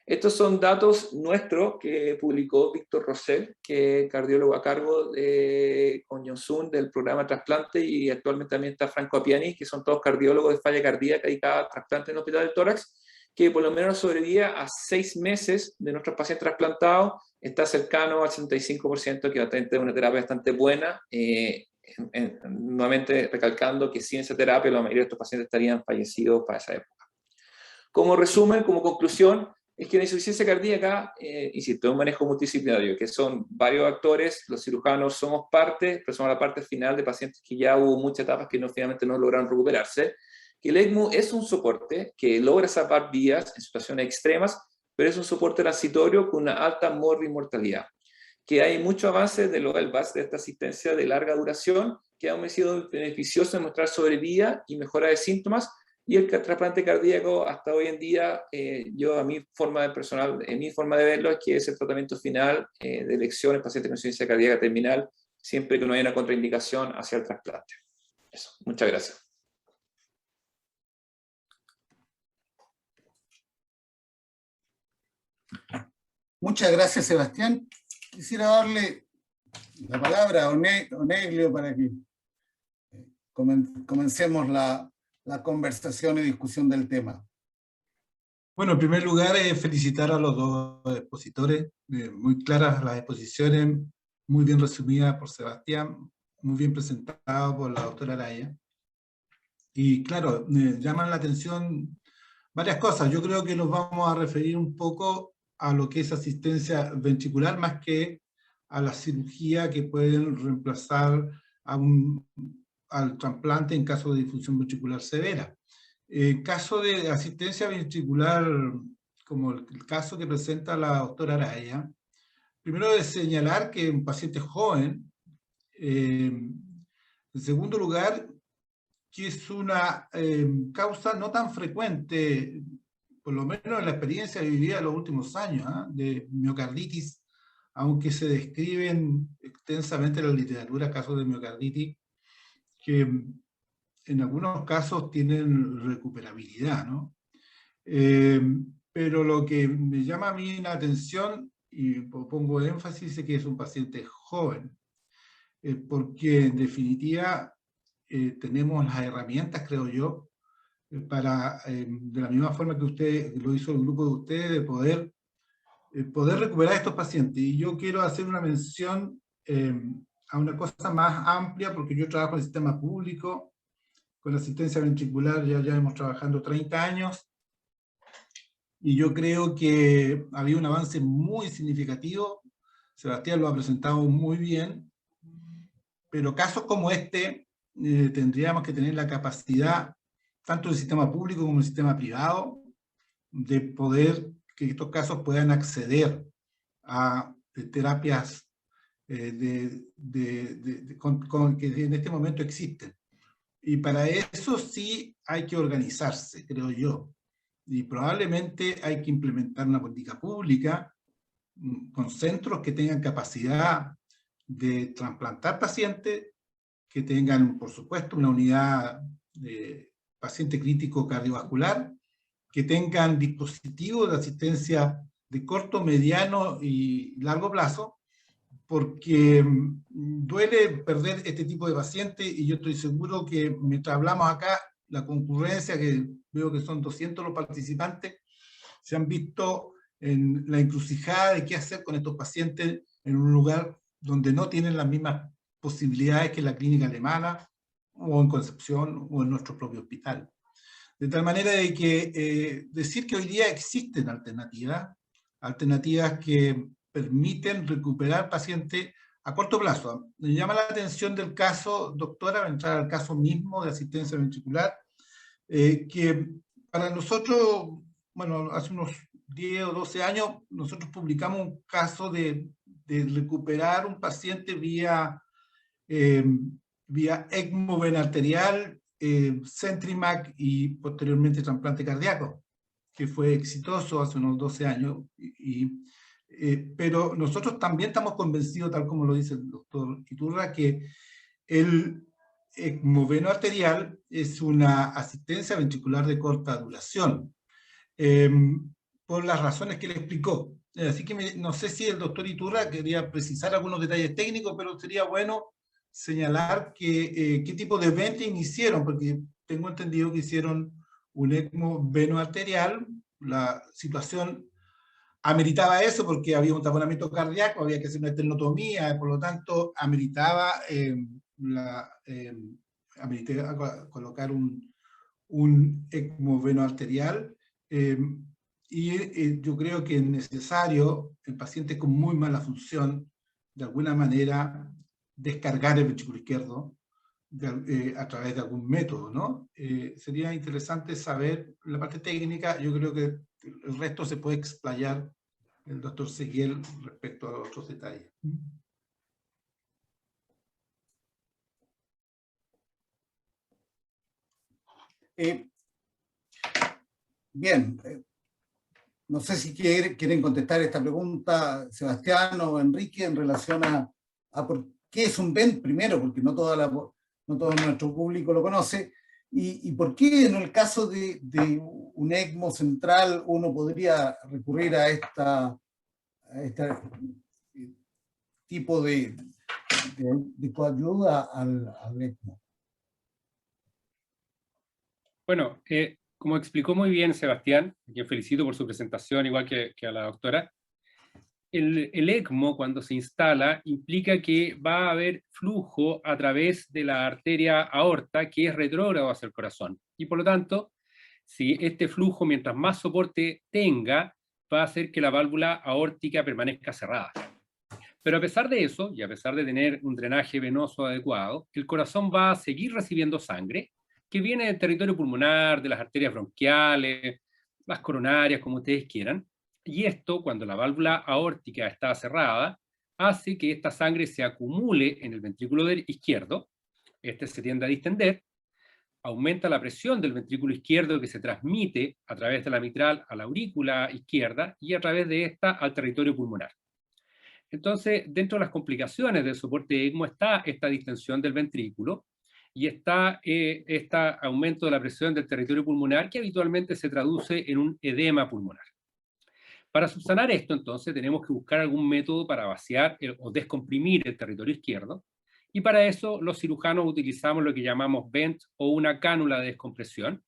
Estos son datos nuestros que publicó Víctor Rosell, que es cardiólogo a cargo con Johnson del programa trasplante, y actualmente también está Franco Appiani, que son todos cardiólogos de falla cardíaca dedicados a trasplante en el hospital del tórax, que por lo menos sobrevivía a 6 meses de nuestros pacientes trasplantados, está cercano al 85%, que bastante una terapia bastante buena, nuevamente recalcando que sin esa terapia la mayoría de estos pacientes estarían fallecidos para esa época. Como resumen, como conclusión, es que la insuficiencia cardíaca, insisto, es un manejo multidisciplinario, que son varios actores, los cirujanos somos parte, pero somos la parte final de pacientes que ya hubo muchas etapas que finalmente no lograron recuperarse, que el ECMO es un soporte que logra salvar vidas en situaciones extremas, pero es un soporte transitorio con una alta mortalidad, que hay mucho avance de los ELVAS, de esta asistencia de larga duración, que han sido beneficiosos en mostrar sobrevida y mejora de síntomas. Y el trasplante cardíaco hasta hoy en día, yo a mi forma de personal, en mi forma de verlo, es que es el tratamiento final de elección en pacientes con insuficiencia cardíaca terminal, siempre que no haya una contraindicación hacia el trasplante. Eso, muchas gracias. Muchas gracias, Sebastián. Quisiera darle la palabra a Oneglio para que comencemos la conversación y discusión del tema. Bueno, en primer lugar, felicitar a los dos expositores, muy claras las exposiciones, muy bien resumidas por Sebastián, muy bien presentado por la doctora Araya. Y claro, llaman la atención varias cosas. Yo creo que nos vamos a referir un poco a lo que es asistencia ventricular, más que a la cirugía que pueden reemplazar al trasplante en caso de disfunción ventricular severa. En caso de asistencia ventricular, como el caso que presenta la doctora Araya, primero de señalar que un paciente joven, en segundo lugar, que es una causa no tan frecuente, por lo menos en la experiencia vivida en los últimos años, de miocarditis, aunque se describen extensamente en la literatura casos de miocarditis, que en algunos casos tienen recuperabilidad, ¿no? Pero lo que me llama a mí la atención, y pongo énfasis, es que es un paciente joven, porque en definitiva tenemos las herramientas, creo yo, para, de la misma forma que usted lo hizo el grupo de ustedes, de poder recuperar a estos pacientes. Y yo quiero hacer una mención a una cosa más amplia, porque yo trabajo en el sistema público, con la asistencia ventricular ya hemos trabajando 30 años, y yo creo que había un avance muy significativo. Sebastián lo ha presentado muy bien, pero casos como este tendríamos que tener la capacidad, tanto del sistema público como del sistema privado, de poder que estos casos puedan acceder a terapias que en este momento existen. Y para eso sí hay que organizarse, creo yo. Y probablemente hay que implementar una política pública con centros que tengan capacidad de trasplantar pacientes, que tengan, por supuesto, una unidad de paciente crítico cardiovascular, que tengan dispositivos de asistencia de corto, mediano y largo plazo, porque duele perder este tipo de pacientes, y yo estoy seguro que mientras hablamos acá, la concurrencia, que veo que son 200 los participantes, se han visto en la encrucijada de qué hacer con estos pacientes en un lugar donde no tienen las mismas posibilidades que la clínica alemana, o en Concepción, o en nuestro propio hospital. De tal manera de que decir que hoy día existen alternativas que permiten recuperar pacientes a corto plazo. Me llama la atención del caso, doctora, va a entrar al caso mismo de asistencia ventricular, que para nosotros, bueno, hace unos 10 o 12 años, nosotros publicamos un caso de recuperar un paciente vía ECMO vena arterial, Centrimac y posteriormente trasplante cardíaco, que fue exitoso hace unos 12 años. Pero nosotros también estamos convencidos, tal como lo dice el doctor Iturra, que el ECMO veno arterial es una asistencia ventricular de corta duración, por las razones que le explicó. Así que no sé si el doctor Iturra quería precisar algunos detalles técnicos, pero sería bueno señalar qué tipo de venting hicieron, porque tengo entendido que hicieron un ECMO veno arterial. La situación ameritaba eso porque había un taponamiento cardíaco, había que hacer una esternotomía, por lo tanto ameritaba colocar un ECMO veno arterial, y yo creo que es necesario en pacientes con muy mala función, de alguna manera, descargar el ventrículo izquierdo a través de algún método, ¿no? Sería interesante saber la parte técnica. Yo creo que el resto se puede explayar el doctor Seguiel respecto a otros detalles. Bien, no sé si quieren contestar esta pregunta, Sebastián o Enrique, en relación a por qué es un VENT, primero, porque no todo nuestro público lo conoce, y por qué en el caso de un ECMO central uno podría recurrir a este tipo de coayuda al ECMO. Bueno, como explicó muy bien Sebastián, a quien felicito por su presentación, igual que a la doctora, el ECMO, cuando se instala, implica que va a haber flujo a través de la arteria aorta, que es retrógrado hacia el corazón. Y por lo tanto, si este flujo, mientras más soporte tenga, va a hacer que la válvula aórtica permanezca cerrada. Pero a pesar de eso, y a pesar de tener un drenaje venoso adecuado, el corazón va a seguir recibiendo sangre, que viene del territorio pulmonar, de las arterias bronquiales, las coronarias, como ustedes quieran. Y esto, cuando la válvula aórtica está cerrada, hace que esta sangre se acumule en el ventrículo izquierdo. Este se tiende a distender, aumenta la presión del ventrículo izquierdo que se transmite a través de la mitral a la aurícula izquierda y a través de esta al territorio pulmonar. Entonces, dentro de las complicaciones del soporte ECMO está esta distensión del ventrículo y está este aumento de la presión del territorio pulmonar, que habitualmente se traduce en un edema pulmonar. Para subsanar esto, entonces, tenemos que buscar algún método para vaciar o descomprimir el territorio izquierdo, y para eso los cirujanos utilizamos lo que llamamos VENT o una cánula de descompresión,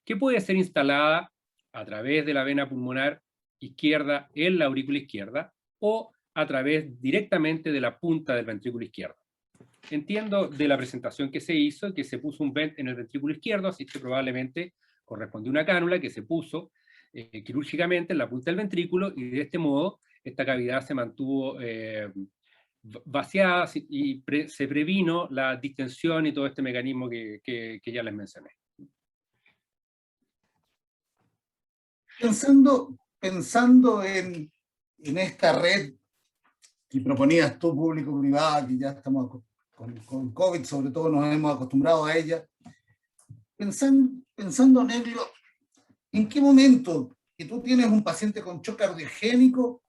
que puede ser instalada a través de la vena pulmonar izquierda en la aurícula izquierda o a través directamente de la punta del ventrículo izquierdo. Entiendo de la presentación que se hizo que se puso un VENT en el ventrículo izquierdo, así que probablemente corresponde una cánula que se puso quirúrgicamente en la punta del ventrículo, y de este modo esta cavidad se mantuvo vaciada y se previno la distensión y todo este mecanismo que ya les mencioné. Pensando en esta red que proponías tú, público-privada, que ya estamos con COVID, sobre todo nos hemos acostumbrado a ella, pensando, Negro, ¿en qué momento que tú tienes un paciente con shock cardiogénico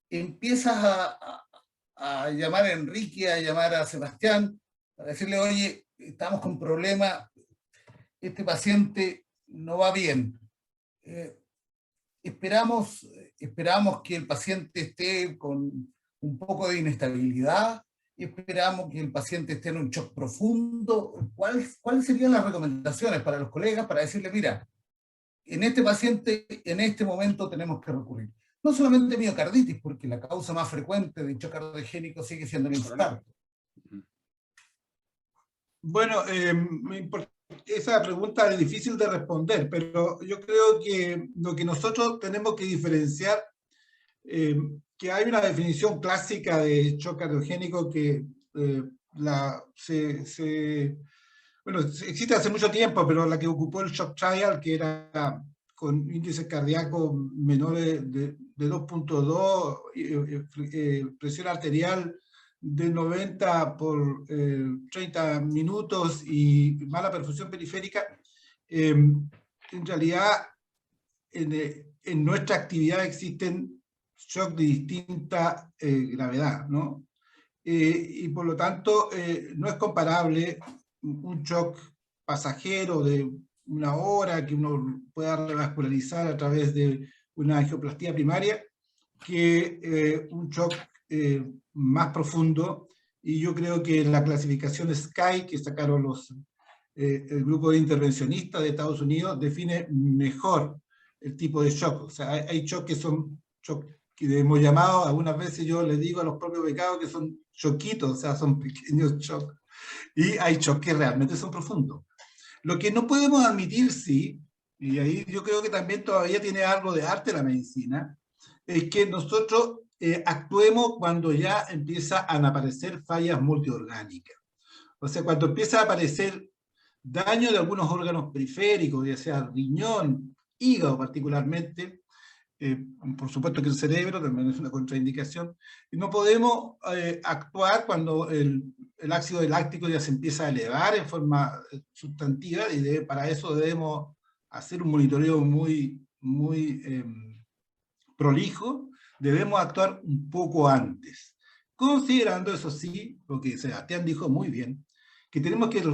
empiezas a llamar a Enrique, a llamar a Sebastián, para decirle, oye, estamos con problemas, este paciente no va bien? Esperamos que el paciente esté con un poco de inestabilidad, y esperamos que el paciente esté en un shock profundo, ¿cuáles serían las recomendaciones para los colegas para decirle, mira, en este paciente, en este momento tenemos que recurrir? No solamente miocarditis, porque la causa más frecuente de shock cardiogénico sigue siendo el infarto. Bueno, esa pregunta es difícil de responder, pero yo creo que lo que nosotros tenemos que diferenciar, que hay una definición clásica de shock cardiogénico que bueno, existe hace mucho tiempo, pero la que ocupó el shock trial, que era con índices cardíacos menores de 2.2, presión arterial de 90 por 30 minutos y mala perfusión periférica, en realidad en nuestra actividad existen shock de distinta gravedad, ¿no? Y por lo tanto no es comparable un shock pasajero de una hora que uno pueda revascularizar a través de una angioplastía primaria que un shock más profundo. Y yo creo que la clasificación SCAI que sacaron el grupo de intervencionistas de Estados Unidos define mejor el tipo de shock. O sea, hay shock que son shock que hemos llamado, algunas veces yo les digo a los propios becados que son choquitos, o sea, son pequeños shocks. Y hay shock que realmente son profundos. Lo que no podemos admitir, sí, y ahí yo creo que también todavía tiene algo de arte la medicina, es que nosotros actuemos cuando ya empiezan a aparecer fallas multiorgánicas. O sea, cuando empieza a aparecer daño de algunos órganos periféricos, ya sea riñón, hígado particularmente, por supuesto que el cerebro también es una contraindicación, y no podemos actuar cuando el ácido láctico ya se empieza a elevar en forma sustantiva, y para eso debemos hacer un monitoreo muy prolijo. Debemos actuar un poco antes, considerando, eso sí, lo que Sebastián dijo muy bien, que tenemos que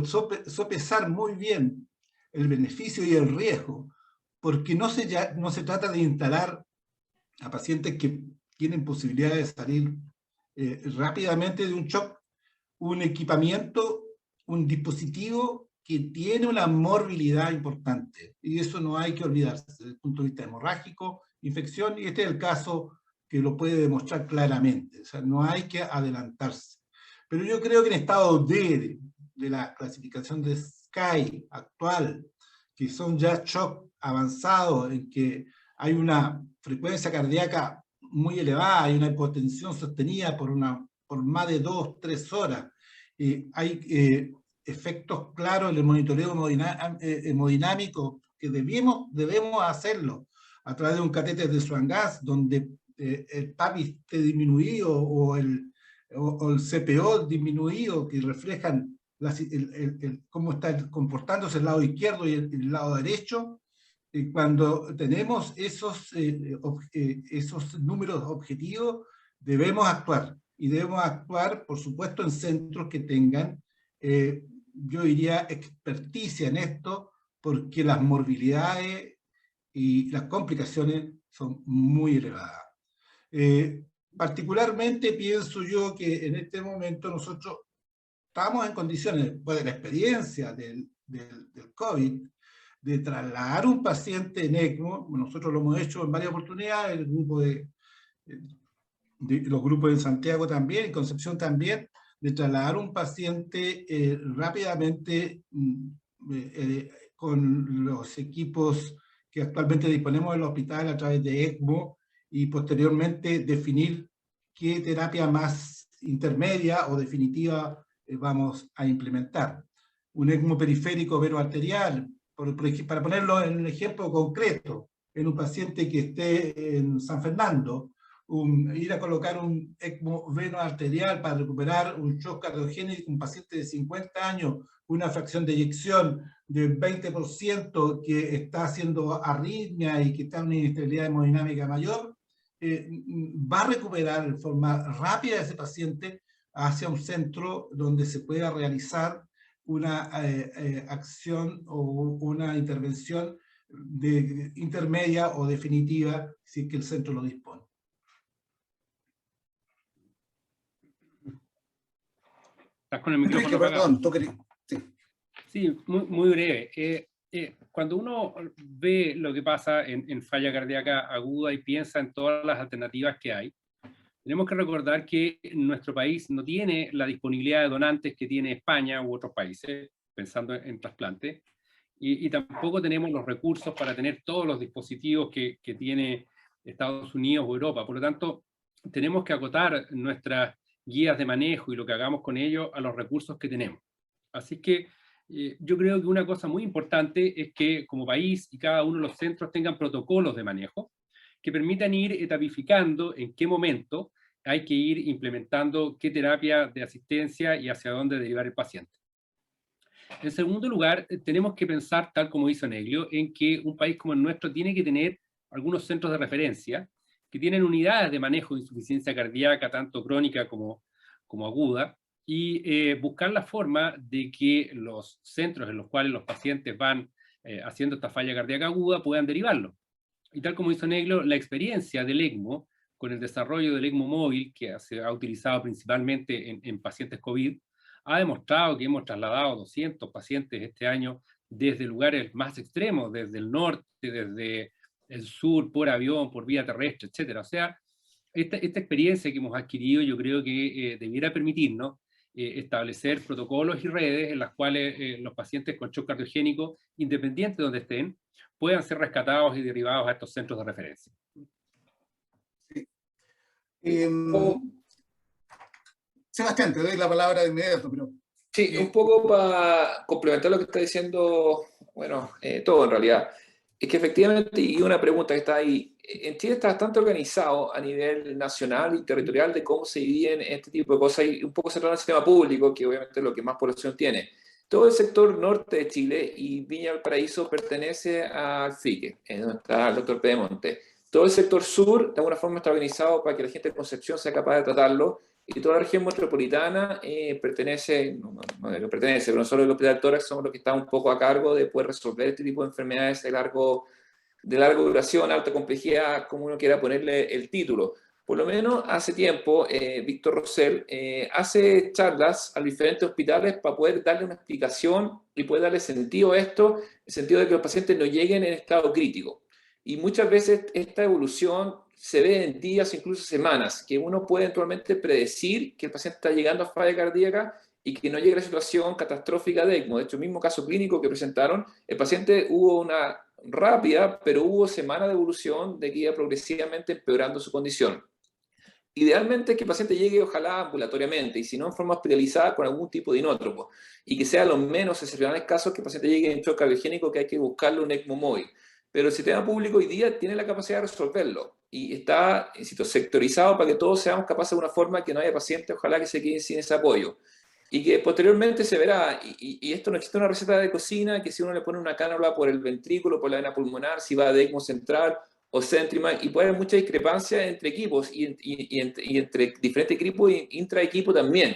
sopesar muy bien el beneficio y el riesgo, porque no se trata de instalar a pacientes que tienen posibilidad de salir rápidamente de un shock, un equipamiento, un dispositivo que tiene una morbilidad importante. Y eso no hay que olvidarse desde el punto de vista hemorrágico, infección, y este es el caso que lo puede demostrar claramente. O sea, no hay que adelantarse. Pero yo creo que en estado D de la clasificación de SCAI actual, que son ya shock avanzados, en que hay una frecuencia cardíaca muy elevada, hay una hipotensión sostenida por más de 2-3 horas, hay efectos claros en el monitoreo hemodinámico que debemos hacerlo a través de un catéter de Swan-Gas, donde el PAPI esté disminuido o el CPO disminuido, que reflejan cómo está comportándose el lado izquierdo y el lado derecho. Cuando tenemos esos números objetivos, debemos actuar. Y debemos actuar, por supuesto, en centros que tengan, yo diría, experticia en esto, porque las morbilidades y las complicaciones son muy elevadas. Particularmente pienso yo que en este momento nosotros estamos en condiciones, pues de la experiencia del COVID, de trasladar un paciente en ECMO. Nosotros lo hemos hecho en varias oportunidades, el grupo los grupos en Santiago también, en Concepción también, de trasladar un paciente rápidamente con los equipos que actualmente disponemos en el hospital a través de ECMO, y posteriormente definir qué terapia más intermedia o definitiva vamos a implementar. Un ECMO periférico venoarterial, para ponerlo en un ejemplo concreto, en un paciente que esté en San Fernando, ir a colocar un ECMO venoarterial para recuperar un shock cardiogénico, un paciente de 50 años, una fracción de eyección del 20% que está haciendo arritmia y que está en una inestabilidad hemodinámica mayor, va a recuperar de forma rápida a ese paciente hacia un centro donde se pueda realizar una acción o una intervención intermedia o definitiva, si es que el centro lo dispone. Estás con el micrófono Enrique, apagado. perdón, tú querías. Sí. Sí, muy breve. Cuando uno ve lo que pasa en falla cardíaca aguda y piensa en todas las alternativas que hay, tenemos que recordar que nuestro país no tiene la disponibilidad de donantes que tiene España u otros países, pensando en trasplantes, y tampoco tenemos los recursos para tener todos los dispositivos que tiene Estados Unidos o Europa. Por lo tanto, tenemos que acotar nuestras guías de manejo y lo que hagamos con ellos a los recursos que tenemos. Así que yo creo que una cosa muy importante es que como país y cada uno de los centros tengan protocolos de manejo que permitan ir etapificando en qué momento hay que ir implementando qué terapia de asistencia y hacia dónde derivar el paciente. En segundo lugar, tenemos que pensar, tal como hizo Neglio, en que un país como el nuestro tiene que tener algunos centros de referencia que tienen unidades de manejo de insuficiencia cardíaca, tanto crónica como aguda, y buscar la forma de que los centros en los cuales los pacientes van haciendo esta falla cardíaca aguda puedan derivarlo. Y tal como hizo Neglio, la experiencia del ECMO con el desarrollo del ECMO móvil, que se ha utilizado principalmente en pacientes COVID, ha demostrado que hemos trasladado 200 pacientes este año desde lugares más extremos, desde el norte, desde el sur, por avión, por vía terrestre, etc. O sea, esta experiencia que hemos adquirido yo creo que debiera permitirnos establecer protocolos y redes en las cuales los pacientes con shock cardiogénico, independiente de donde estén, puedan ser rescatados y derivados a estos centros de referencia. Sí. Sebastián, te doy la palabra de inmediato, pero... Sí, un poco para complementar lo que está diciendo, bueno, todo en realidad. Es que efectivamente, y una pregunta que está ahí, en Chile está bastante organizado a nivel nacional y territorial de cómo se dividen este tipo de cosas y un poco cerrado al sistema público, que obviamente es lo que más población tiene. Todo el sector norte de Chile y Viña Valparaíso pertenece al FIQE, donde está el doctor Pedemonte. Todo el sector sur, de alguna forma, está organizado para que la gente de Concepción sea capaz de tratarlo, y toda la región metropolitana pertenece, pero nosotros el Hospital Tórax somos los que estamos un poco a cargo de poder resolver este tipo de enfermedades de larga duración, alta complejidad, como uno quiera ponerle el título. Por lo menos hace tiempo, Víctor Rosell hace charlas a diferentes hospitales para poder darle una explicación y poder darle sentido a esto, en el sentido de que los pacientes no lleguen en estado crítico. Y muchas veces esta evolución se ve en días, incluso semanas, que uno puede eventualmente predecir que el paciente está llegando a falla cardíaca y que no llegue a la situación catastrófica de ECMO. De hecho, el mismo caso clínico que presentaron, el paciente hubo una rápida, pero hubo semanas de evolución de que iba progresivamente empeorando su condición. Idealmente es que el paciente llegue, ojalá, ambulatoriamente, y si no, en forma hospitalizada con algún tipo de inótropo, y que sea lo menos excepcionales casos que el paciente llegue en shock cardiogénico, que hay que buscarle un ECMO móvil. Pero el sistema público hoy día tiene la capacidad de resolverlo y está sectorizado para que todos seamos capaces de una forma que no haya pacientes, ojalá que se queden sin ese apoyo. Y que posteriormente se verá, y esto no existe una receta de cocina, que si uno le pone una cánula por el ventrículo, por la vena pulmonar, si va de ECMO central o Centrima, y puede haber mucha discrepancia entre equipos y entre diferentes equipos e intraequipo también.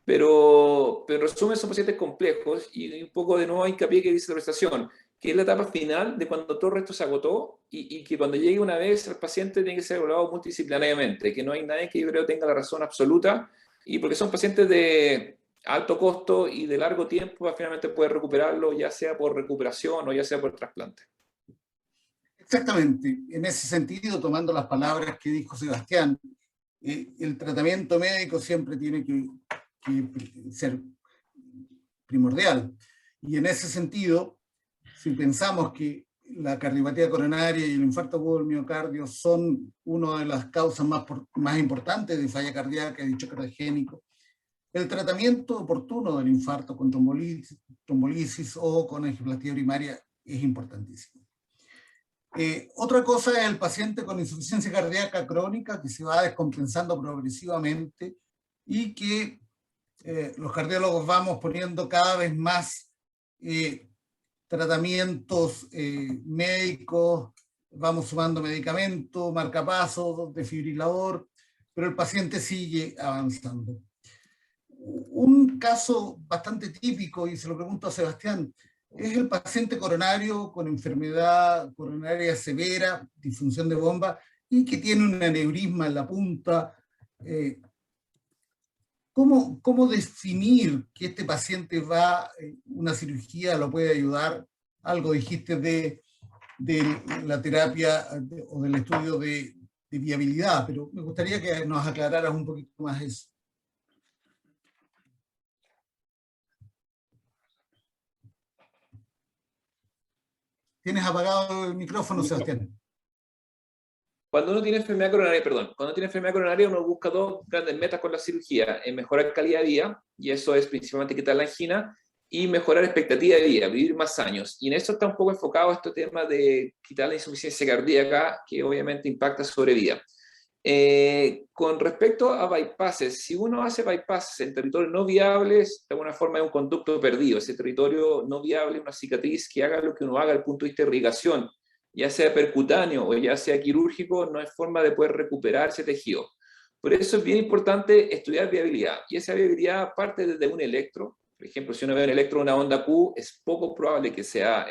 Pero en resumen son pacientes complejos y un poco de nuevo hincapié que dice la prestación, que es la etapa final de cuando todo el resto se agotó y que cuando llegue una vez el paciente tiene que ser evaluado multidisciplinariamente, que no hay nadie que yo creo tenga la razón absoluta, y porque son pacientes de alto costo y de largo tiempo para finalmente poder recuperarlo, ya sea por recuperación o ya sea por trasplante. Exactamente. En ese sentido, tomando las palabras que dijo Sebastián, el tratamiento médico siempre tiene que ser primordial. Y en ese sentido, si pensamos que la cardiopatía coronaria y el infarto agudo del miocardio son una de las causas más importantes de falla cardíaca y de choque cardiogénico, el tratamiento oportuno del infarto con trombolisis o con angioplastia primaria es importantísimo. Otra cosa es el paciente con insuficiencia cardíaca crónica que se va descompensando progresivamente y que los cardiólogos vamos poniendo cada vez más tratamientos médicos, vamos sumando medicamentos, marcapasos, desfibrilador, pero el paciente sigue avanzando. Un caso bastante típico, y se lo pregunto a Sebastián, es el paciente coronario con enfermedad coronaria severa, disfunción de bomba, y que tiene un aneurisma en la punta, ¿Cómo definir que este paciente va, una cirugía lo puede ayudar? Algo dijiste de la terapia o del estudio de viabilidad, pero me gustaría que nos aclararas un poquito más eso. Tienes apagado el micrófono, Sebastián. Cuando uno tiene enfermedad coronaria, uno busca dos grandes metas con la cirugía: mejorar calidad de vida, y eso es principalmente quitar la angina, y mejorar expectativa de vida, vivir más años. Y en eso está un poco enfocado este tema de quitar la insuficiencia cardíaca, que obviamente impacta sobre vida. Con respecto a bypasses, si uno hace bypasses en territorios no viables, de alguna forma es un conducto perdido. Ese territorio no viable, una cicatriz que haga lo que uno haga desde el punto de vista de irrigación, ya sea percutáneo o ya sea quirúrgico, no hay forma de poder recuperar ese tejido. Por eso es bien importante estudiar viabilidad, y esa viabilidad parte desde un electro. Por ejemplo, si uno ve un electro de una onda Q, es poco probable que sea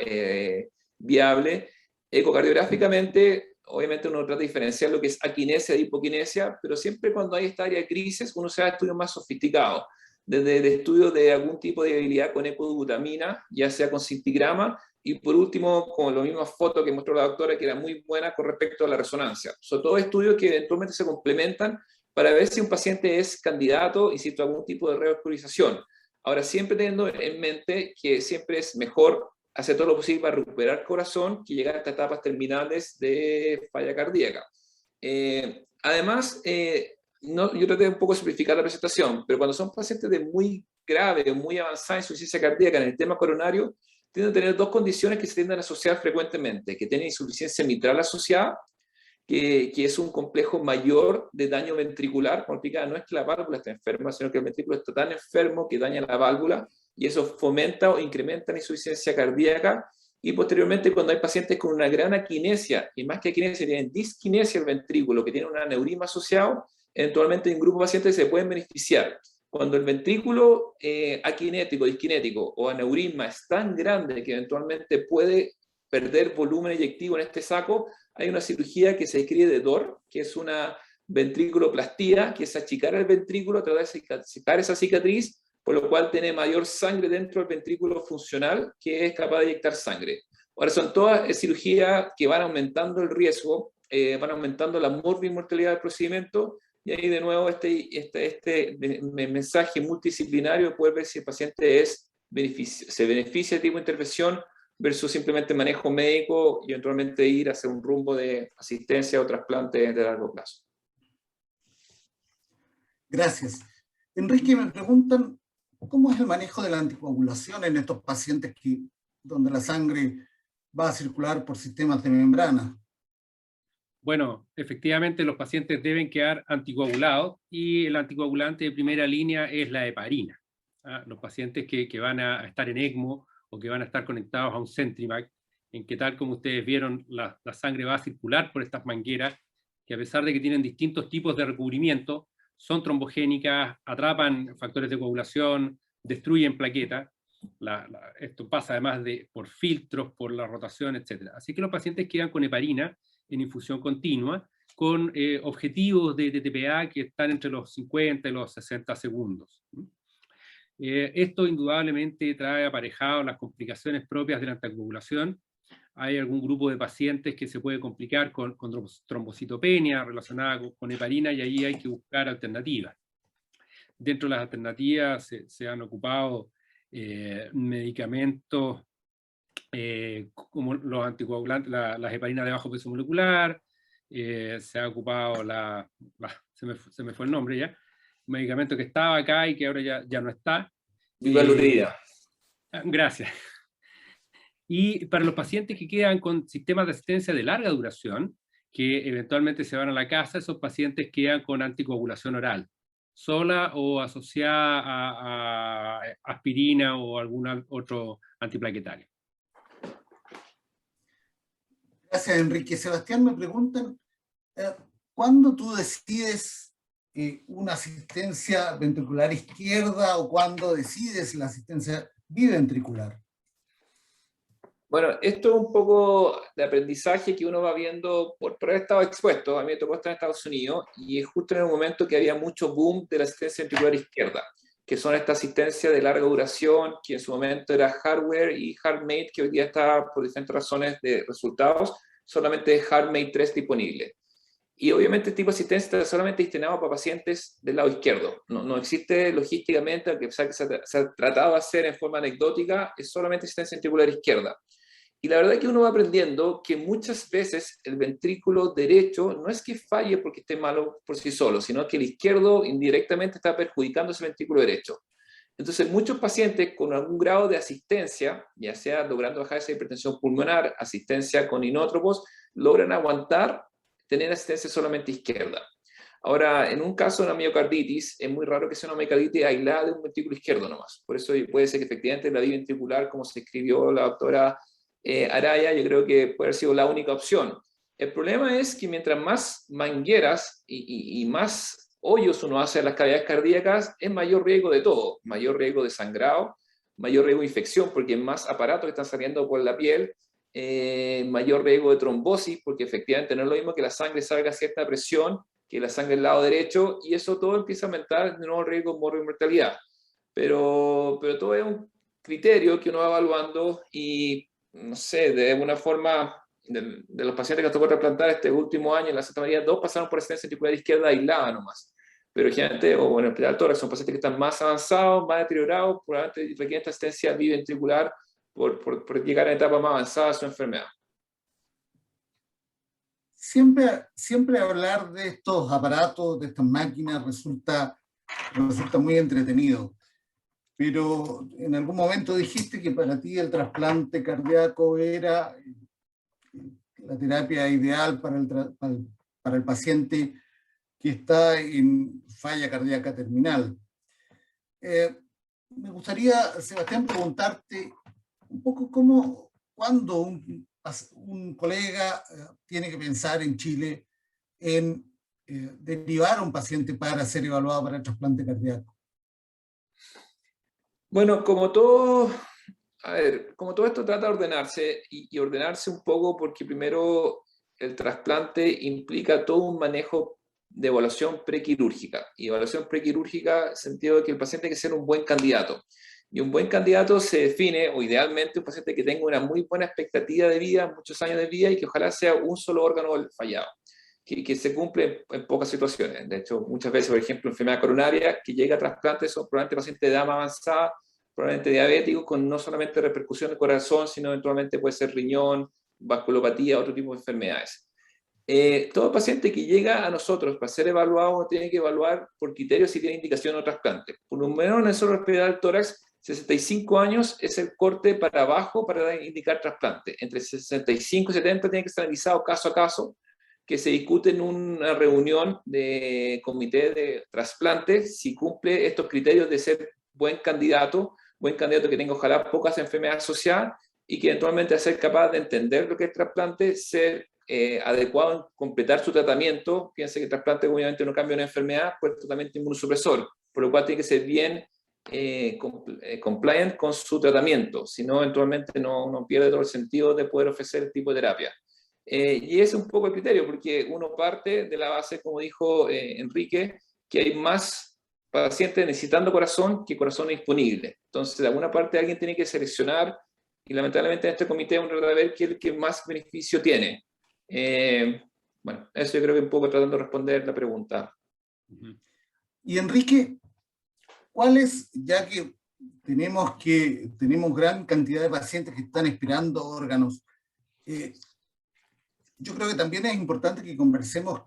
viable. Ecocardiográficamente, obviamente uno trata de diferenciar lo que es aquinesia de hipoquinesia, pero siempre cuando hay esta área de crisis, uno se va a estudios más sofisticados, desde el estudio de algún tipo de viabilidad con ecodobutamina, ya sea con cintigrama, y por último, con la misma foto que mostró la doctora, que era muy buena con respecto a la resonancia. Son todos estudios que eventualmente se complementan para ver si un paciente es candidato y si hay algún tipo de revascularización. Ahora, siempre teniendo en mente que siempre es mejor hacer todo lo posible para recuperar corazón que llegar a estas etapas terminales de falla cardíaca. Además, yo traté de un poco simplificar la presentación, pero cuando son pacientes de muy grave o muy avanzada insuficiencia cardíaca en el tema coronario, tienden a tener dos condiciones que se tienden a asociar frecuentemente: que tienen insuficiencia mitral asociada, que es un complejo mayor de daño ventricular. Como explica, no es que la válvula esté enferma, sino que el ventrículo está tan enfermo que daña la válvula, y eso fomenta o incrementa la insuficiencia cardíaca. Y posteriormente, cuando hay pacientes con una gran aquinesia, y más que aquinesia, tienen disquinesia del ventrículo, que tienen un aneurisma asociado, eventualmente en un grupo de pacientes se pueden beneficiar. Cuando el ventrículo aquinético, disquinético o aneurisma es tan grande que eventualmente puede perder volumen eyectivo en este saco, hay una cirugía que se describe de DOR, que es una ventriculoplastía, que es achicar el ventrículo, tratar de sacar esa cicatriz, por lo cual tiene mayor sangre dentro del ventrículo funcional, que es capaz de eyectar sangre. Ahora, son todas cirugías que van aumentando el riesgo, van aumentando la mortalidad del procedimiento, y ahí de nuevo este mensaje multidisciplinario de poder ver si el paciente se beneficia de tipo de intervención versus simplemente manejo médico y eventualmente ir hacia un rumbo de asistencia o trasplante de largo plazo. Gracias. Enrique, me preguntan, ¿cómo es el manejo de la anticoagulación en estos pacientes donde la sangre va a circular por sistemas de membrana? Bueno, efectivamente los pacientes deben quedar anticoagulados, y el anticoagulante de primera línea es la heparina. Los pacientes que van a estar en ECMO o que van a estar conectados a un Centrimac, en que, tal como ustedes vieron, la sangre va a circular por estas mangueras, que a pesar de que tienen distintos tipos de recubrimiento, son trombogénicas, atrapan factores de coagulación, destruyen plaquetas. Esto pasa además por filtros, por la rotación, etc. Así que los pacientes quedan con heparina en infusión continua, con objetivos de TPA que están entre los 50 y los 60 segundos. Esto indudablemente trae aparejado las complicaciones propias de la anticoagulación. Hay algún grupo de pacientes que se puede complicar con trombocitopenia relacionada con heparina, y ahí hay que buscar alternativas. Dentro de las alternativas se han ocupado medicamentos como los anticoagulantes, las heparinas de bajo peso molecular, se ha ocupado se me fue el nombre ya, un medicamento que estaba acá y que ahora ya no está. Vivalutrida. Gracias. Y para los pacientes que quedan con sistemas de asistencia de larga duración, que eventualmente se van a la casa, esos pacientes quedan con anticoagulación oral, sola o asociada a aspirina o algún otro antiplaquetario. Gracias, Enrique. Sebastián, me preguntan, ¿cuándo tú decides una asistencia ventricular izquierda o cuándo decides la asistencia biventricular? Bueno, esto es un poco de aprendizaje que uno va viendo por haber estado expuesto. A mí me tocó estar en Estados Unidos y es justo en el momento que había mucho boom de la asistencia ventricular izquierda, que son esta asistencia de larga duración, que en su momento era hardware y HeartMate, que hoy día está por diferentes razones de resultados, solamente HeartMate 3 disponible. Y obviamente este tipo de asistencia está solamente destinado para pacientes del lado izquierdo. No existe logísticamente, aunque se ha tratado de hacer en forma anecdótica, es solamente asistencia ventricular izquierda. Y la verdad es que uno va aprendiendo que muchas veces el ventrículo derecho no es que falle porque esté malo por sí solo, sino que el izquierdo indirectamente está perjudicando ese ventrículo derecho. Entonces, muchos pacientes con algún grado de asistencia, ya sea logrando bajar esa hipertensión pulmonar, asistencia con inótropos, logran aguantar tener asistencia solamente izquierda. Ahora, en un caso de una miocarditis, es muy raro que sea una miocarditis aislada de un ventrículo izquierdo nomás. Por eso puede ser que efectivamente la biventricular, como se escribió la doctora Araya, yo creo que puede haber sido la única opción. El problema es que mientras más mangueras y más hoyos uno hace en las cavidades cardíacas, es mayor riesgo de todo, mayor riesgo de sangrado, mayor riesgo de infección, porque hay más aparatos que están saliendo por la piel, mayor riesgo de trombosis, porque efectivamente no es lo mismo que la sangre salga a cierta presión que la sangre del lado derecho, y eso todo empieza a aumentar de nuevo el riesgo de mortalidad. Pero todo es un criterio que uno va evaluando y no sé, de alguna forma, de los pacientes que nos tocó trasplantar este último año en la Santa María, 2 pasaron por asistencia ventricular izquierda aislada nomás. Pero gente, o en el hospital tórax, son pacientes que están más avanzados, más deteriorados, probablemente requieren esta asistencia biventricular por llegar a la etapa más avanzada de su enfermedad. Siempre hablar de estos aparatos, de estas máquinas, resulta muy entretenido. Pero en algún momento dijiste que para ti el trasplante cardíaco era la terapia ideal para el paciente que está en falla cardíaca terminal. Me gustaría, Sebastián, preguntarte un poco cuándo un colega tiene que pensar en Chile en derivar a un paciente para ser evaluado para el trasplante cardíaco. Bueno, como todo esto trata de ordenarse y ordenarse un poco porque primero el trasplante implica todo un manejo de evaluación prequirúrgica. Y evaluación prequirúrgica en el sentido de que el paciente tiene que ser un buen candidato. Y un buen candidato se define, o idealmente, un paciente que tenga una muy buena expectativa de vida, muchos años de vida, y que ojalá sea un solo órgano fallado, que se cumple en pocas situaciones. De hecho, muchas veces, por ejemplo, enfermedad coronaria, que llega a trasplante, son probablemente pacientes de edad más avanzada, probablemente diabéticos, con no solamente repercusión del corazón, sino eventualmente puede ser riñón, vasculopatía, otro tipo de enfermedades. Todo paciente que llega a nosotros para ser evaluado tiene que evaluar por criterios si tiene indicación o trasplante. Por lo menos en el solo hospital tórax, 65 años es el corte para abajo para indicar trasplante. Entre 65 y 70 tiene que estar analizado caso a caso, que se discute en una reunión de comité de trasplante si cumple estos criterios de ser buen candidato que tenga ojalá pocas enfermedades asociadas y que eventualmente sea capaz de entender lo que es trasplante, ser adecuado en completar su tratamiento. Piense que el trasplante obviamente no cambia una enfermedad, pues el tratamiento inmunosupresor, por lo cual tiene que ser bien compliant con su tratamiento, si no eventualmente no pierde todo el sentido de poder ofrecer el tipo de terapia. Y ese es un poco el criterio, porque uno parte de la base, como dijo Enrique, que hay más pacientes necesitando corazón que corazón disponible. Entonces, de alguna parte alguien tiene que seleccionar, y lamentablemente en este comité uno trata de ver qué es el que más beneficio tiene. Bueno, eso yo creo que un poco tratando de responder la pregunta. Y Enrique, ¿cuáles, ya que tenemos gran cantidad de pacientes que están esperando órganos, yo creo que también es importante que conversemos